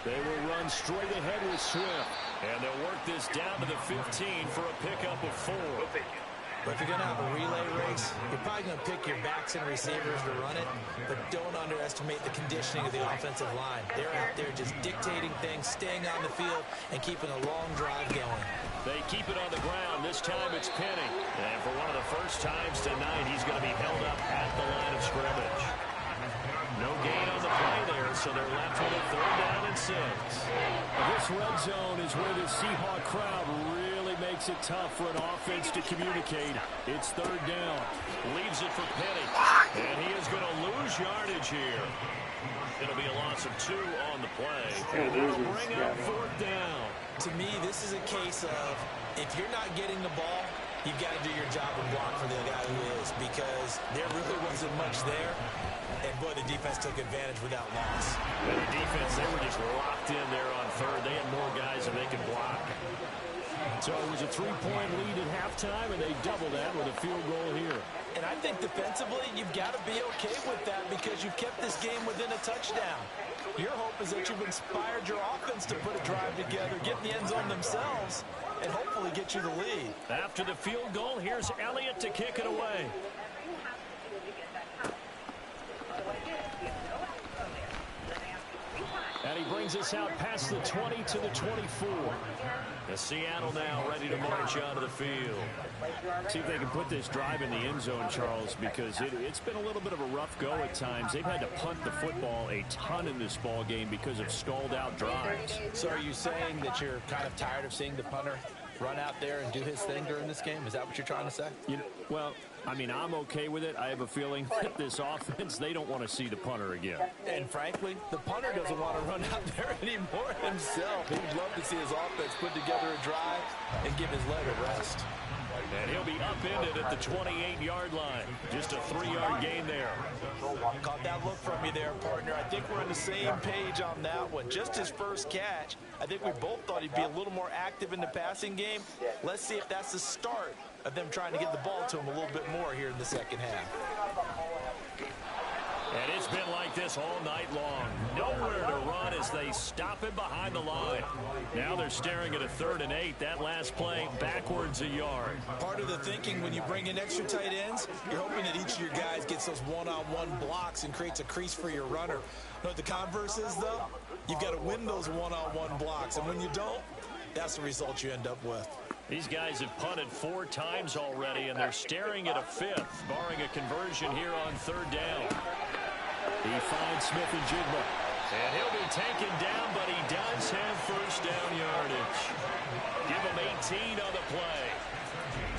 They will run straight ahead with Swift. And they'll work this down to the 15 for a pickup of 4. But if you're going to have a relay race, you're probably going to pick your backs and receivers to run it, but don't underestimate the conditioning of the offensive line. They're out there just dictating things, staying on the field, and keeping a long drive going. They keep it on the ground. This time it's Penny. And for one of the first times tonight, he's going to be held up at the line of scrimmage. No gain on the play there, so they're left with a 3rd down and 6. This red zone is where the Seahawk crowd really makes it tough for an offense to communicate. It's 3rd down. Leaves it for Penny. And he is going to lose yardage here. It'll be a loss of 2 on the play. And that'll bring up 4th down. To me, this is a case of if you're not getting the ball, you've got to do your job and block for the guy who is, because there really wasn't much there. And, boy, the defense took advantage without loss. And the defense, they were just locked in there on 3rd. They had more guys than they could block. So it was a 3-point lead at halftime, and they doubled that with a field goal here. And I think defensively, you've got to be okay with that because you've kept this game within a touchdown. Your hope is that you've inspired your offense to put a drive together, get in the end zone themselves, and hopefully get you the lead. After the field goal, here's Elliott to kick it away. And he brings us out past the 20 to the 24. The Seattle now ready to march onto the field. See if they can put this drive in the end zone, Charles, because it's been a little bit of a rough go at times. They've had to punt the football a ton in this ball game because of stalled-out drives. So are you saying that you're kind of tired of seeing the punter run out there and do his thing during this game? Is that what you're trying to say? You know, well, I mean, I'm okay with it. I have a feeling that this offense, they don't want to see the punter again. And frankly, the punter doesn't want to run out there anymore himself. He'd love to see his offense put together a drive and give his leg a rest. And he'll be upended at the 28-yard line. Just a 3-yard gain there. Caught that look from you there, partner. I think we're on the same page on that one. Just his first catch. I think we both thought he'd be a little more active in the passing game. Let's see if that's the start of them trying to get the ball to him a little bit more here in the second half. And it's been like this all night long. Nowhere to run as they stop him behind the line. Now they're staring at a 3rd and 8. That last play backwards a yard. Part of the thinking when you bring in extra tight ends, you're hoping that each of your guys gets those one-on-one blocks and creates a crease for your runner. You know what the converse is, though? You've got to win those one-on-one blocks. And when you don't, that's the result you end up with. These guys have punted 4 times already, and they're staring at a 5th, barring a conversion here on 3rd down. He finds Smith and Jigba. And he'll be taken down, but he does have 1st down yardage. Give him 18 on the play.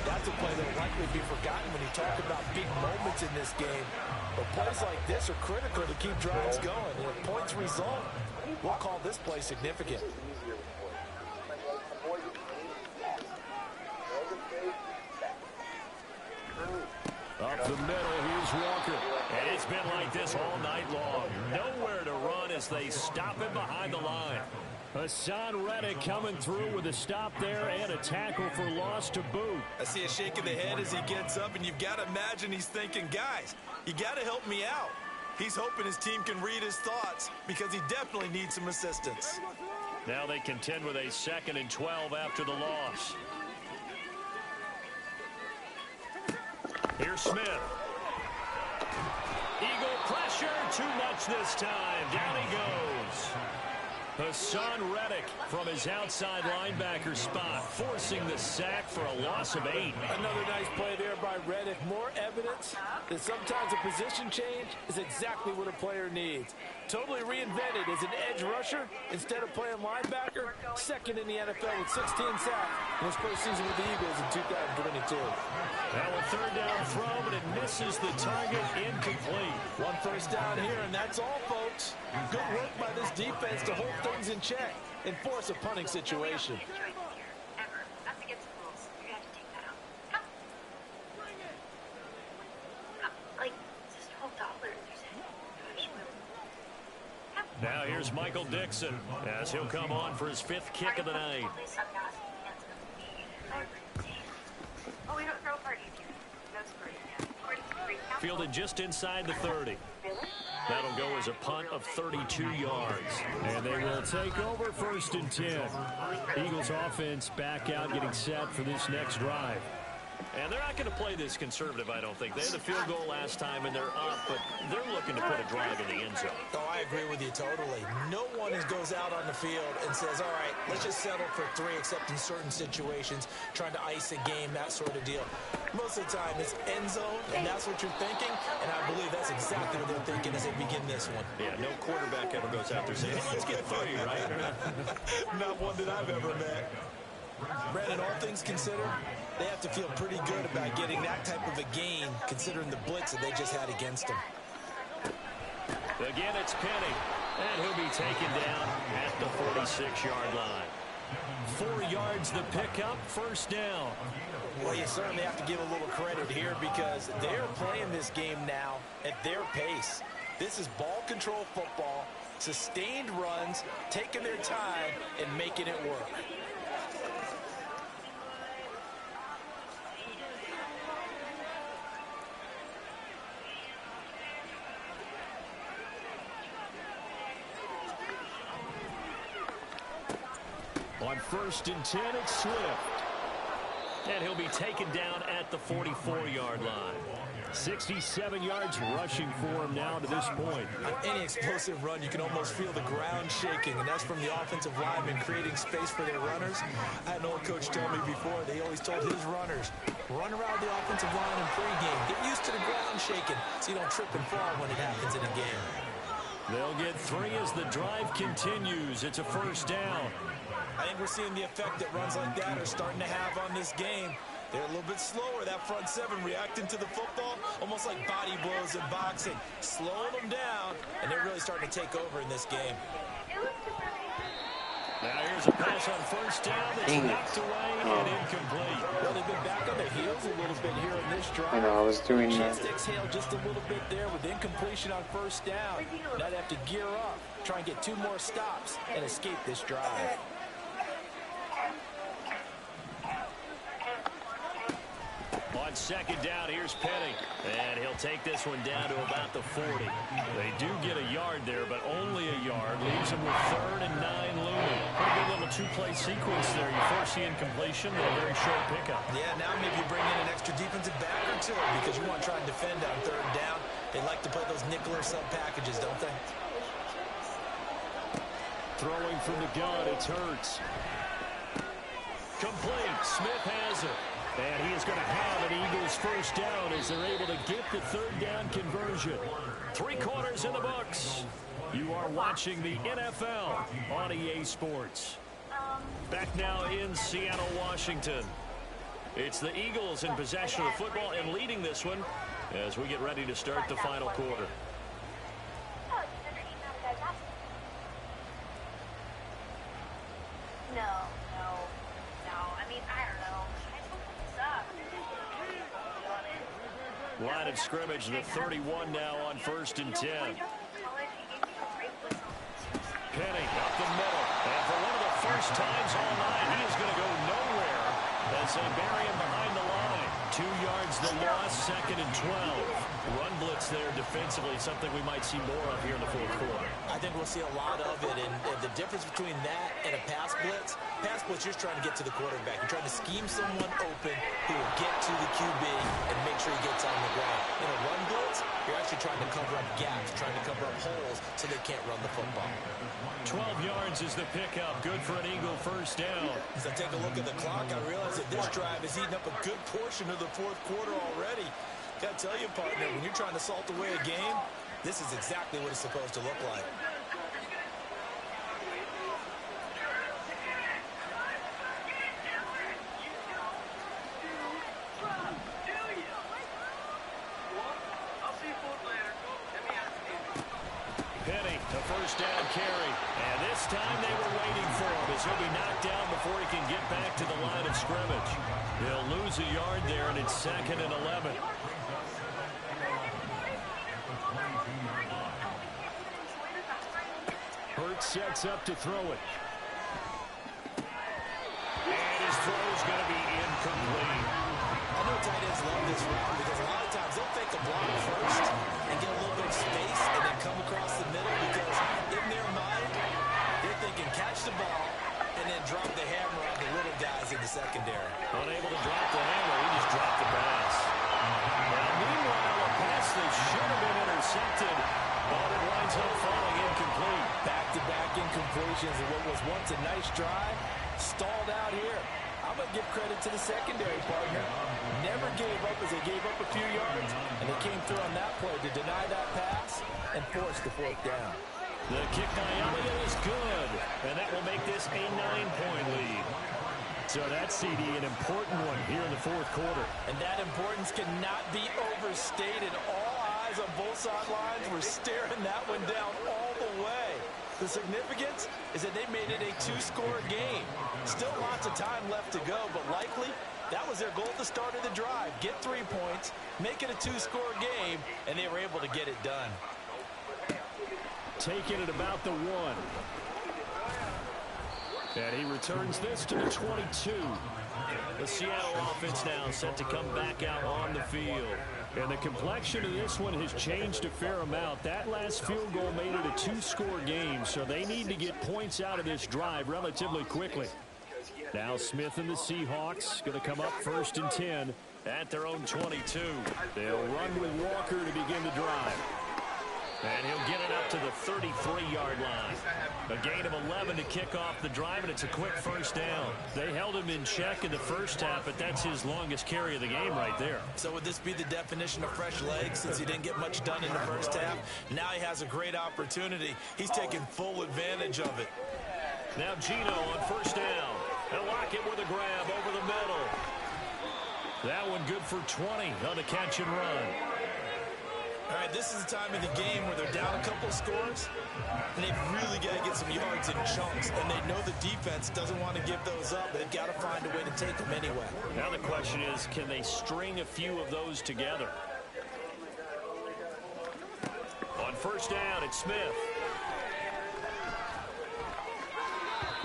That's a play that will likely be forgotten when you talk about big moments in this game. But plays like this are critical to keep drives going. And if points result, we'll call this play significant. Up the middle, here's Walker. And it's been like this all night long. Nowhere to run as they stop him behind the line. Hassan Reddick coming through with a stop there and a tackle for loss to boot. I see a shake of the head as he gets up, and you've got to imagine he's thinking, guys, you got to help me out. He's hoping his team can read his thoughts because he definitely needs some assistance. Now they contend with a 2nd and 12 after the loss. Here's Smith. Eagle pressure, too much this time. Down he goes. Hassan Reddick from his outside linebacker spot, forcing the sack for a loss of 8. Another nice play there by Reddick. More evidence that sometimes a position change is exactly what a player needs. Totally reinvented as an edge rusher instead of playing linebacker. 2nd in the NFL with 16 sacks in his first season with the Eagles in 2022. Now a 3rd down throw, but it misses the target, incomplete. 1 first down here, and that's all, folks. Good work by this defense to hold things in check and force a punting situation. Now here's Michael Dixon as he'll come on for his 5th kick of the night. Fielded just inside the 30. That'll go as a punt of 32 yards. And they will take over 1st and 10. Eagles offense back out, getting set for this next drive. And they're not going to play this conservative, I don't think. They had the field goal last time, and they're up, but they're looking to put a drive in the end zone. Oh, I agree with you totally. No one goes out on the field and says, all right, let's just settle for 3, except in certain situations, trying to ice a game, that sort of deal. Most of the time, it's end zone, and that's what you're thinking, and I believe that's exactly what they're thinking as they begin this one. Yeah, no quarterback ever goes out there saying, let's get 30, right? Not one that I've ever met. Brandon, all things considered, they have to feel pretty good about getting that type of a gain, considering the blitz that they just had against them. Again, it's Penny, and he'll be taken down at the 46-yard line. 4 yards the pickup, 1st down. Well, you certainly have to give a little credit here because they're playing this game now at their pace. This is ball control football, sustained runs, taking their time, and making it work. On 1st and 10, it's Swift. And he'll be taken down at the 44-yard line. 67 yards rushing for him now to this point. On any explosive run, you can almost feel the ground shaking, and that's from the offensive linemen creating space for their runners. I had an old coach tell me before, they always told his runners, run around the offensive line in pregame. Get used to the ground shaking so you don't trip and fall when it happens in a game. They'll get 3 as the drive continues. It's a 1st down. I think we're seeing the effect that runs like that are starting to have on this game. They're a little bit slower, that front 7 reacting to the football, almost like body blows in boxing, slowing them down, and they're really starting to take over in this game. Now here's a pass on 1st down that's knocked away and incomplete. Well, they've been back on their heels a little bit here in this drive. I know, I was doing that. Chance to exhale just a little bit there with incompletion on 1st down. Now they have to gear up, try and get 2 more stops, and escape this drive. On 2nd down, here's Penny. And he'll take this one down to about the 40. They do get a yard there, but only a yard. Leaves him with 3rd and 9 looming. Pretty good little 2-play sequence there. You force the incompletion and a very short pickup. Yeah, now maybe you bring in an extra defensive back or 2 because you want to try and defend on 3rd down. They like to play those nickel or sub packages, don't they? Throwing from the gun, it's Hurts. Complete. Smith has it. And he is going to have an Eagles first down as they're able to get the third down conversion. 3 quarters in the books. You are watching the NFL on EA Sports. Back now in Seattle, Washington. It's the Eagles in possession of the football and leading this one as we get ready to start the final quarter. Line of scrimmage, the 31 now on 1st and 10. Penny up the middle. And for one of the first times all night, he is going to go nowhere as they bury him behind the line. 2 yards the loss, 2nd and 12. Run blitz there defensively, something we might see more of here in the 4th quarter. I think we'll see a lot of it, and the difference between that and a pass blitz, you're just trying to get to the quarterback. You're trying to scheme someone open who will get to the QB and make sure he gets on the ground. In a run blitz, you're actually trying to cover up gaps, trying to cover up holes so they can't run the football. 12 yards is the pickup. Good for an Eagle first down. As I take a look at the clock, I realize that this drive has eaten up a good portion of the 4th quarter already. Got to tell you, partner, when you're trying to salt away a game, this is exactly what it's supposed to look like. Penny, the first down carry. And this time they were waiting for him as he'll be knocked down before he can get back to the line of scrimmage. They'll lose a yard there, and it's 2nd and 11. Hurts sets up to throw it. And his throw is going to be incomplete. I know tight ends love this route because a lot of times they'll take a block first and get a little bit of space and then come across the middle because in their mind, they're thinking catch the ball and then drop the hammer on the little guys in the secondary. Unable to drop the hammer, he just dropped the pass. Now, meanwhile, a pass that should have been intercepted, but it winds up falling incomplete. Back-to-back incompletions and what was once a nice drive stalled out here. I'm going to give credit to the secondary partner. Never gave up as they gave up a few yards, and they came through on that play to deny that pass and force the 4th down. The kick by Elliott is good, and that will make this a 9-point lead. So that's, CD, an important one here in the 4th quarter. And that importance cannot be overstated. All eyes on both sidelines were staring that one down all the way. The significance is that they made it a 2-score game. Still lots of time left to go, but likely that was their goal at the start of the drive. Get 3 points, make it a 2-score game, and they were able to get it done. Taking it about the 1. And he returns this to the 22. The Seattle offense now set to come back out on the field. And the complexion of this one has changed a fair amount. That last field goal made it a 2-score game, so they need to get points out of this drive relatively quickly. Now Smith and the Seahawks going to come up 1st and 10 at their own 22. They'll run with Walker to begin the drive. And he'll get it up to the 33-yard line. A gain of 11 to kick off the drive, and it's a quick first down. They held him in check in the first half, but that's his longest carry of the game right there. So would this be the definition of fresh legs since he didn't get much done in the first half? Now he has a great opportunity. He's taking full advantage of it. Now Gino on first down. And Lockett with a grab over the middle. That one good for 20 on the catch and run. All right, this is the time of the game where they're down a couple of scores, and they've really got to get some yards in chunks, and they know the defense doesn't want to give those up, but they've got to find a way to take them anyway. Now the question is, can they string a few of those together? On first down, it's Smith.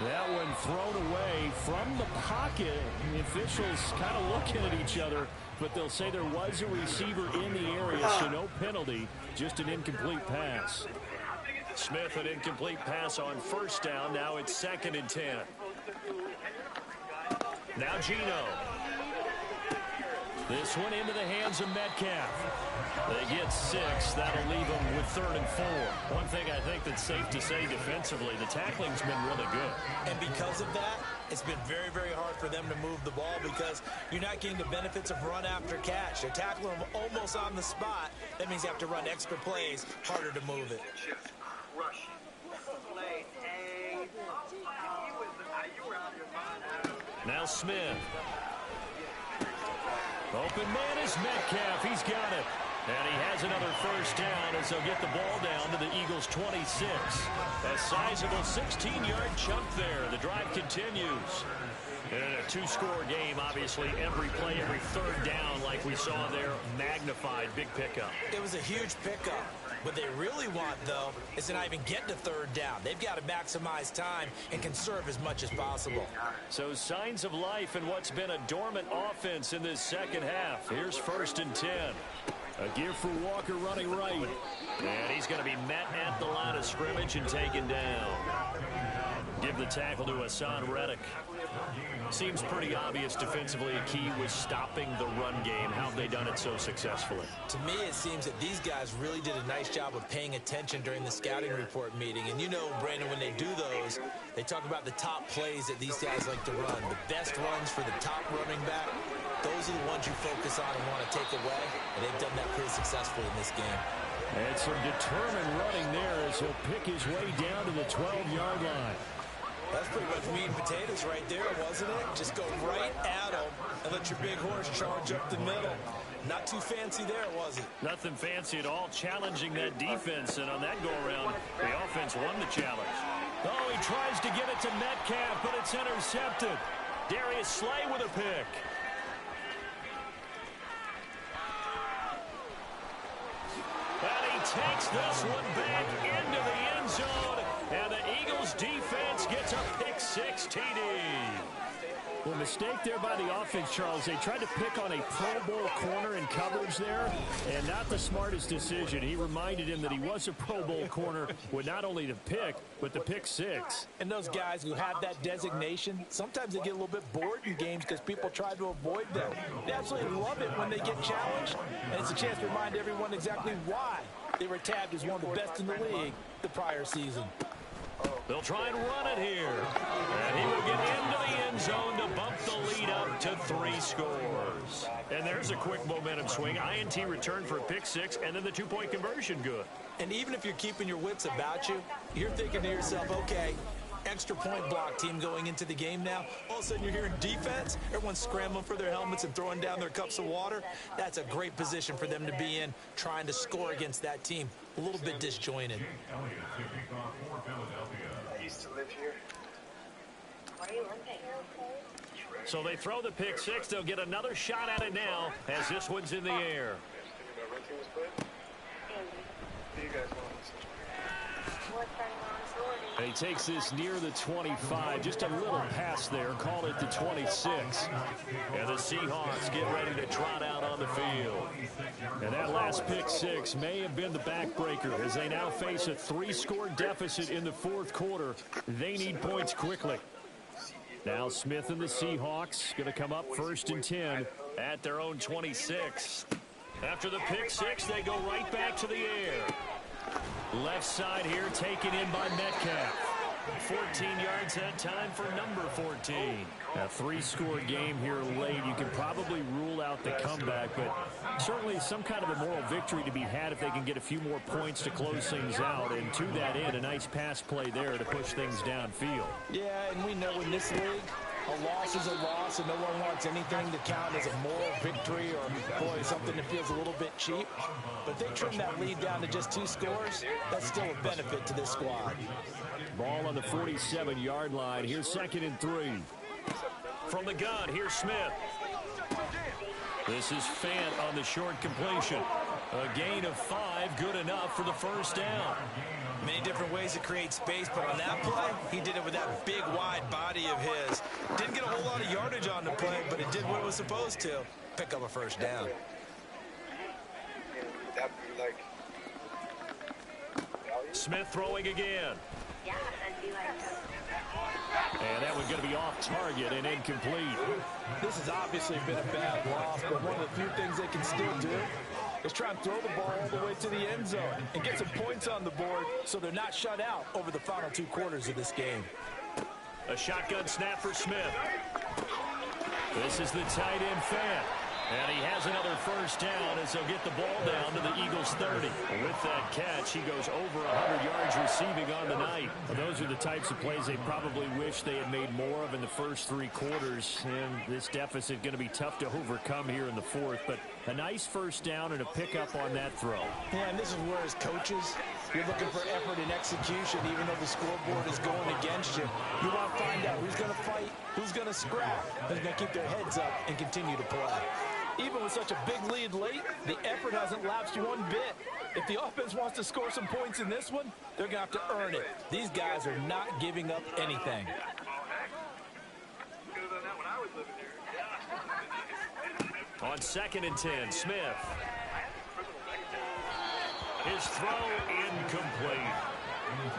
That one thrown away from the pocket. The officials kind of looking at each other, but they'll say there was a receiver in the area, so no penalty, just an incomplete pass. Smith, an incomplete pass on first down. Now it's 2nd and 10. Now Gino. This one into the hands of Metcalf. They get 6. That'll leave them with 3rd and 4. One thing I think that's safe to say defensively, the tackling's been really good. And because of that, It's been very, very hard for them to move the ball because you're not getting the benefits of run after catch. They're tackling them almost on the spot. That means you have to run extra plays, harder to move it. Just crush it. Now Smith. Open man is Metcalf. He's got it. And he has another first down as they'll get the ball down to the Eagles' 26. A sizable 16-yard chunk there. The drive continues. In a two-score game, obviously, every play, every third down, like we saw there, magnified, big pickup. It was a huge pickup. What they really want, though, is to not even get to third down. They've got to maximize time and conserve as much as possible. So signs of life in what's been a dormant offense in this second half. Here's 1st and 10. A give for Walker running right. And he's going to be met at the line of scrimmage and taken down. Give the tackle to Hassan Reddick. Seems pretty obvious defensively. A key was stopping the run game. How have they done it so successfully? To me, it seems that these guys really did a nice job of paying attention during the scouting report meeting. And you know, Brandon, when they do those, they talk about the top plays that these guys like to run. The best runs for the top running back, those are the ones you focus on and want to take away. And they've done that pretty successfully in this game. And some determined running there as he'll pick his way down to the 12-yard line. That's pretty much meat and potatoes right there, wasn't it? Just go right at them and let your big horse charge up the middle. Not too fancy there, was it? Nothing fancy at all, challenging that defense. And on that go-around, the offense won the challenge. Oh, he tries to get it to Metcalf, but it's intercepted. Darius Slay with a pick. And he takes this one back into the end zone. And the Eagles defense gets a pick-6 TD. Well, mistake there by the offense, Charles. They tried to pick on a Pro Bowl corner in coverage there, and not the smartest decision. He reminded him that he was a Pro Bowl corner with not only the pick, but the pick-6. And those guys who have that designation, sometimes they get a little bit bored in games because people try to avoid them. They absolutely love it when they get challenged, and it's a chance to remind everyone exactly why they were tabbed as one of the best in the league the prior season. They'll try and run it here. And he will get into the end zone to bump the lead up to 3 scores. And there's a quick momentum swing. INT return for a pick-6, and then the 2-point conversion good. And even if you're keeping your wits about you, you're thinking to yourself, okay, extra point block team going into the game now. All of a sudden you're hearing defense. Everyone's scrambling for their helmets and throwing down their cups of water. That's a great position for them to be in, trying to score against that team. A little bit disjointed. I used to live here. What are you limping? So they throw the pick-6. They'll get another shot at it now as this one's in the air. And he takes this near the 25. Just a little pass there. Call it the 26. And the Seahawks get ready to trot out on the field. And that last pick-6 may have been the backbreaker as they now face a 3-score deficit in the fourth quarter. They need points quickly. Now Smith and the Seahawks going to come up 1st and 10 at their own 26. After the pick-6, they go right back to the air. Left side here taken in by Metcalf. 14 yards that time for number 14. A 3-score game here late. You can probably rule out the comeback, but certainly some kind of a moral victory to be had if they can get a few more points to close things out. And to that end, a nice pass play there to push things downfield. Yeah, and we know in this league, a loss is a loss, and no one wants anything to count as a moral victory or, boy, something that feels a little bit cheap. But if they trim that lead down to just 2 scores, that's still a benefit to this squad. Ball on the 47-yard line. Here's 2nd and 3. From the gun, here's Smith. This is Fant on the short completion. A gain of 5, good enough for the first down. Many different ways to create space, but on that play, he did it with that big, wide body of his. Didn't get a whole lot of yardage on the play, but it did what it was supposed to. Pick up a first down. Smith throwing again. Yeah, that'd be like And that one's going to be off target and incomplete. This has obviously been a bad loss, but one of the few things they can still do is try and throw the ball all the way to the end zone and get some points on the board so they're not shut out over the final 2 quarters of this game. A shotgun snap for Smith. This is the tight end fan. And he has another first down as they'll get the ball down to the Eagles' 30. With that catch, he goes over 100 yards receiving on the night. Those are the types of plays they probably wish they had made more of in the first 3 quarters. And this deficit going to be tough to overcome here in the fourth. But a nice first down and a pickup on that throw. Yeah, and this is where, as coaches, you're looking for effort and execution, even though the scoreboard is going against you. You want to find out who's going to fight, who's going to scrap, who's going to keep their heads up and continue to play. Even with such a big lead late, the effort hasn't lapsed one bit. If the offense wants to score some points in this one, they're going to have to earn it. These guys are not giving up anything. On 2nd and 10, Smith. His throw incomplete.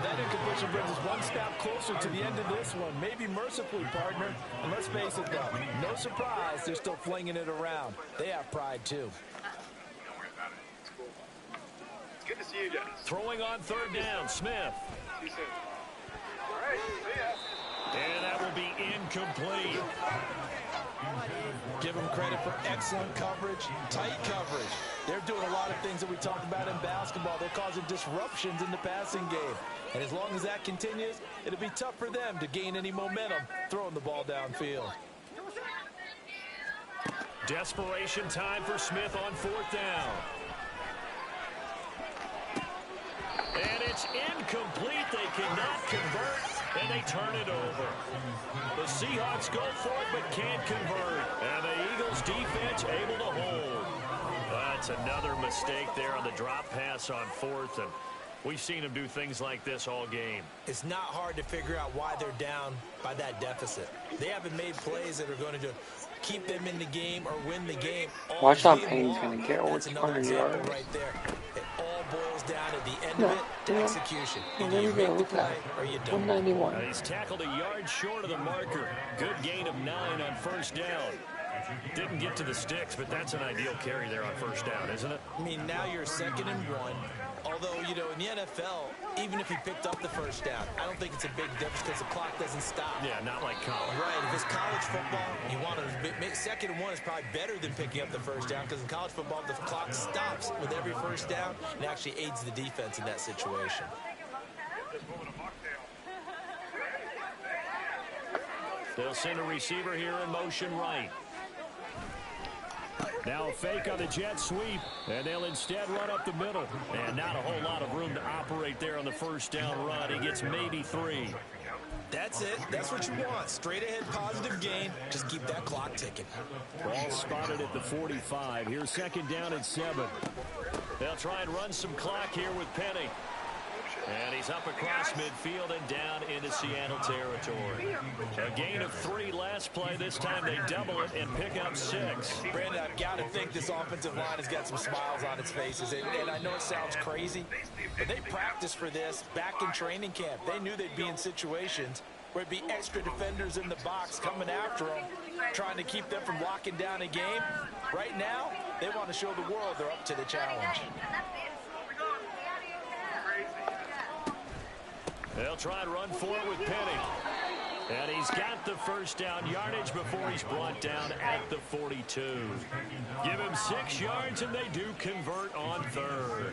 That incompletion brings us one step closer to the end of this one. Maybe mercifully, partner. And let's face it, though, no surprise, they're still flinging it around. They have pride, too. It's good to see you guys. Throwing on 3rd down, Smith. See you soon. All right, see ya. And that will be incomplete. Give them credit for excellent coverage, tight coverage. They're doing a lot of things that we talked about in basketball. They're causing disruptions in the passing game. And as long as that continues, it'll be tough for them to gain any momentum throwing the ball downfield. Desperation time for Smith on 4th down. And it's incomplete. They cannot convert, and they turn it over. The Seahawks go for it, but can't convert. And the Eagles defense able to hold. That's another mistake there on the drop pass on 4th, and we've seen them do things like this all game. It's not hard to figure out why they're down by that deficit. They haven't made plays that are going to keep them in the game or win the game. Watch how Payne's going to get That's another example right there. It all boils down at the end of it to execution. Either you make the play or you don't. 191. He's tackled a yard short of the marker. Good gain of 9 on 1st down. Didn't get to the sticks, but that's an ideal carry there on 1st down, isn't it? I mean, now you're 2nd and 1. Although, you know, in the NFL, even if he picked up the 1st down, I don't think it's a big difference because the clock doesn't stop. Yeah, not like college. Right. If it's college football, you want to 2nd and 1 is probably better than picking up the 1st down because in college football, the clock stops with every 1st down and actually aids the defense in that situation. They'll send a receiver here in motion right. Now a fake on the jet sweep, and they'll instead run up the middle. And not a whole lot of room to operate there on the 1st down run. He gets maybe 3. That's it. That's what you want. Straight ahead positive gain. Just keep that clock ticking. Ball spotted at the 45. Here's 2nd down and 7. They'll try and run some clock here with Penny. And he's up across midfield and down into Seattle territory. A gain of 3 last play. This time they double it and pick up 6. Brandon, I've got to think this offensive line has got some smiles on its faces. And I know it sounds crazy, but they practiced for this back in training camp. They knew they'd be in situations where it'd be extra defenders in the box coming after them, trying to keep them from locking down a game. Right now, they want to show the world they're up to the challenge. They'll try and run for it with Penny. And he's got the 1st down yardage before he's brought down at the 42. Give him 6 yards, and they do convert on 3rd.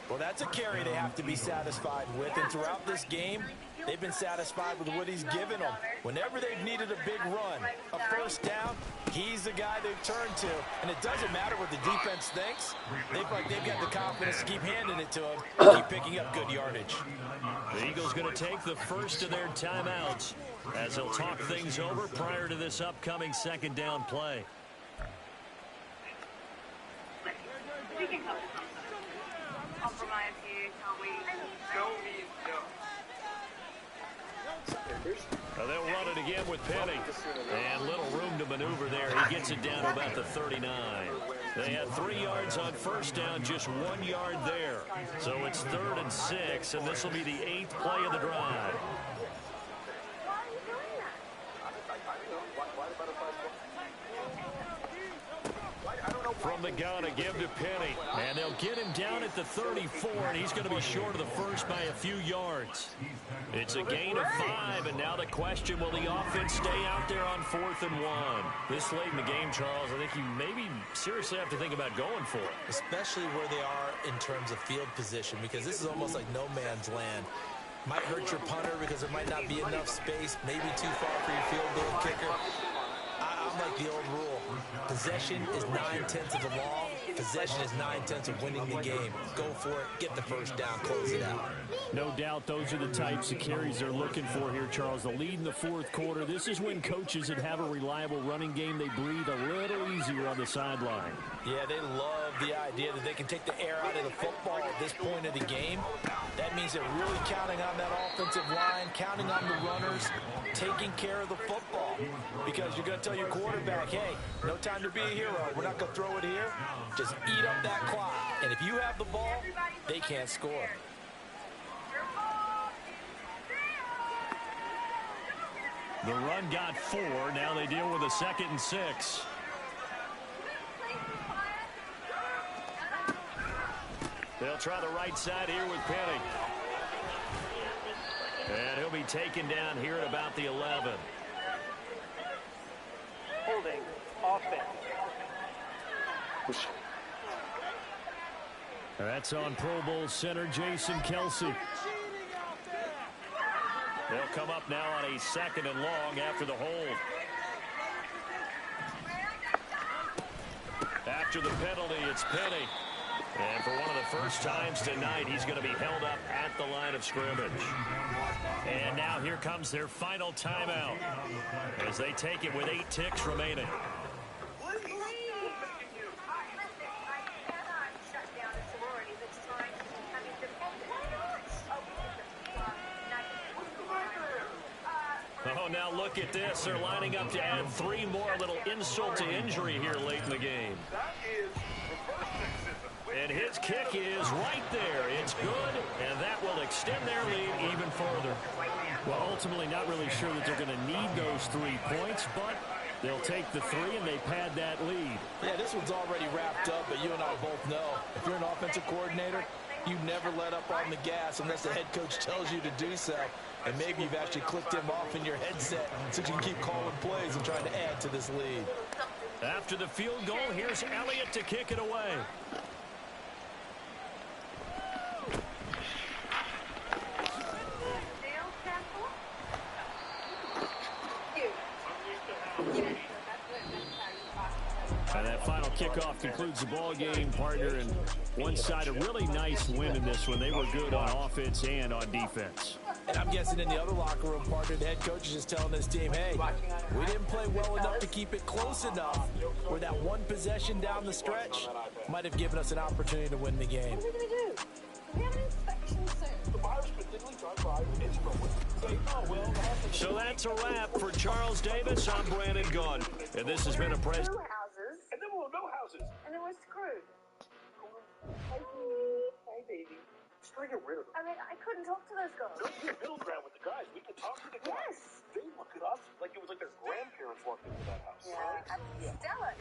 Well, that's a carry they have to be satisfied with. And throughout this game, they've been satisfied with what he's given them. Whenever they've needed a big run, a 1st down, he's the guy they've turned to. And it doesn't matter what the defense thinks. They've got the confidence to keep handing it to him and keep picking up good yardage. The Eagles going to take the first of their timeouts as they'll talk things over prior to this upcoming 2nd down play. We can compromise here, can't we? Go means no. They'll run it again with Penny. And little room to maneuver there. He gets it down to about the 39. They had 3 yards on 1st down, just 1 yard there. So it's 3rd and 6, and this will be the 8th play of the drive. I don't know from the gun to give to Penny. And they'll get him down at the 34, and he's going to be short of the first by a few yards. It's a gain of 5, and now the question, will the offense stay out there on 4th and 1? This late in the game, Charles, I think you maybe seriously have to think about going for it. Especially where they are in terms of field position, because this is almost like no man's land. Might hurt your punter because there might not be enough space, maybe too far for your field goal kicker. I'm like the old rule. Possession is 9/10 of the law. Possession is 9/10 of winning the game. Go for it. Get the first down. Close it out. No doubt those are the types of carries they're looking for here, Charles. The lead in the 4th quarter. This is when coaches that have a reliable running game, they breathe a little easier on the sideline. Yeah, they love the idea that they can take the air out of the football at this point of the game. That means they're really counting on that offensive line, counting on the runners, taking care of the football. Because you're going to tell your quarterback, hey, no time to be a hero. We're not going to throw it here. Just eat up that clock. And if you have the ball, they can't score. The run got 4. Now they deal with a 2nd and 6. They'll try the right side here with Penny. And he'll be taken down here at about the 11. Holding offense. That's on Pro Bowl center Jason Kelsey. They'll come up now on a 2nd and long after the hold. After the penalty, it's Penny. And for one of the first times tonight, he's going to be held up at the line of scrimmage. And now here comes their final timeout as they take it with 8 ticks remaining. Oh, now look at this. They're lining up to add 3 more. A little insult to injury here late in the game. And his kick is right there. It's good, and that will extend their lead even further. Well, ultimately not really sure that they're going to need those 3 points, but they'll take the 3 and they pad that lead. Yeah, this one's already wrapped up, but you and I both know if you're an offensive coordinator, you never let up on the gas unless the head coach tells you to do so. And maybe you've actually clicked him off in your headset so you can keep calling plays and trying to add to this lead. After the field goal, here's Elliott to kick it away. And that final kickoff concludes the ball game, partner, and one side a really nice win in this one. They were good on offense and on defense. And I'm guessing in the other locker room, partner, the head coach is just telling this team, hey, we didn't play well enough to keep it close enough where that one possession down the stretch might have given us an opportunity to win the game. What are we going to do? We have an inspection soon. The virus particularly done by its So that's a wrap for Charles Davis. I'm Brandon Gunn. And this has been a press. Houses. And then we'll no houses. And then we're screwed. Hey, baby. Just try to get rid of them. I mean, I couldn't talk to those girls. No, we're middle ground with the guys. We can talk to the guys. Yes. They look at us like it was like their grandparents walked into that house. Yeah. Stella,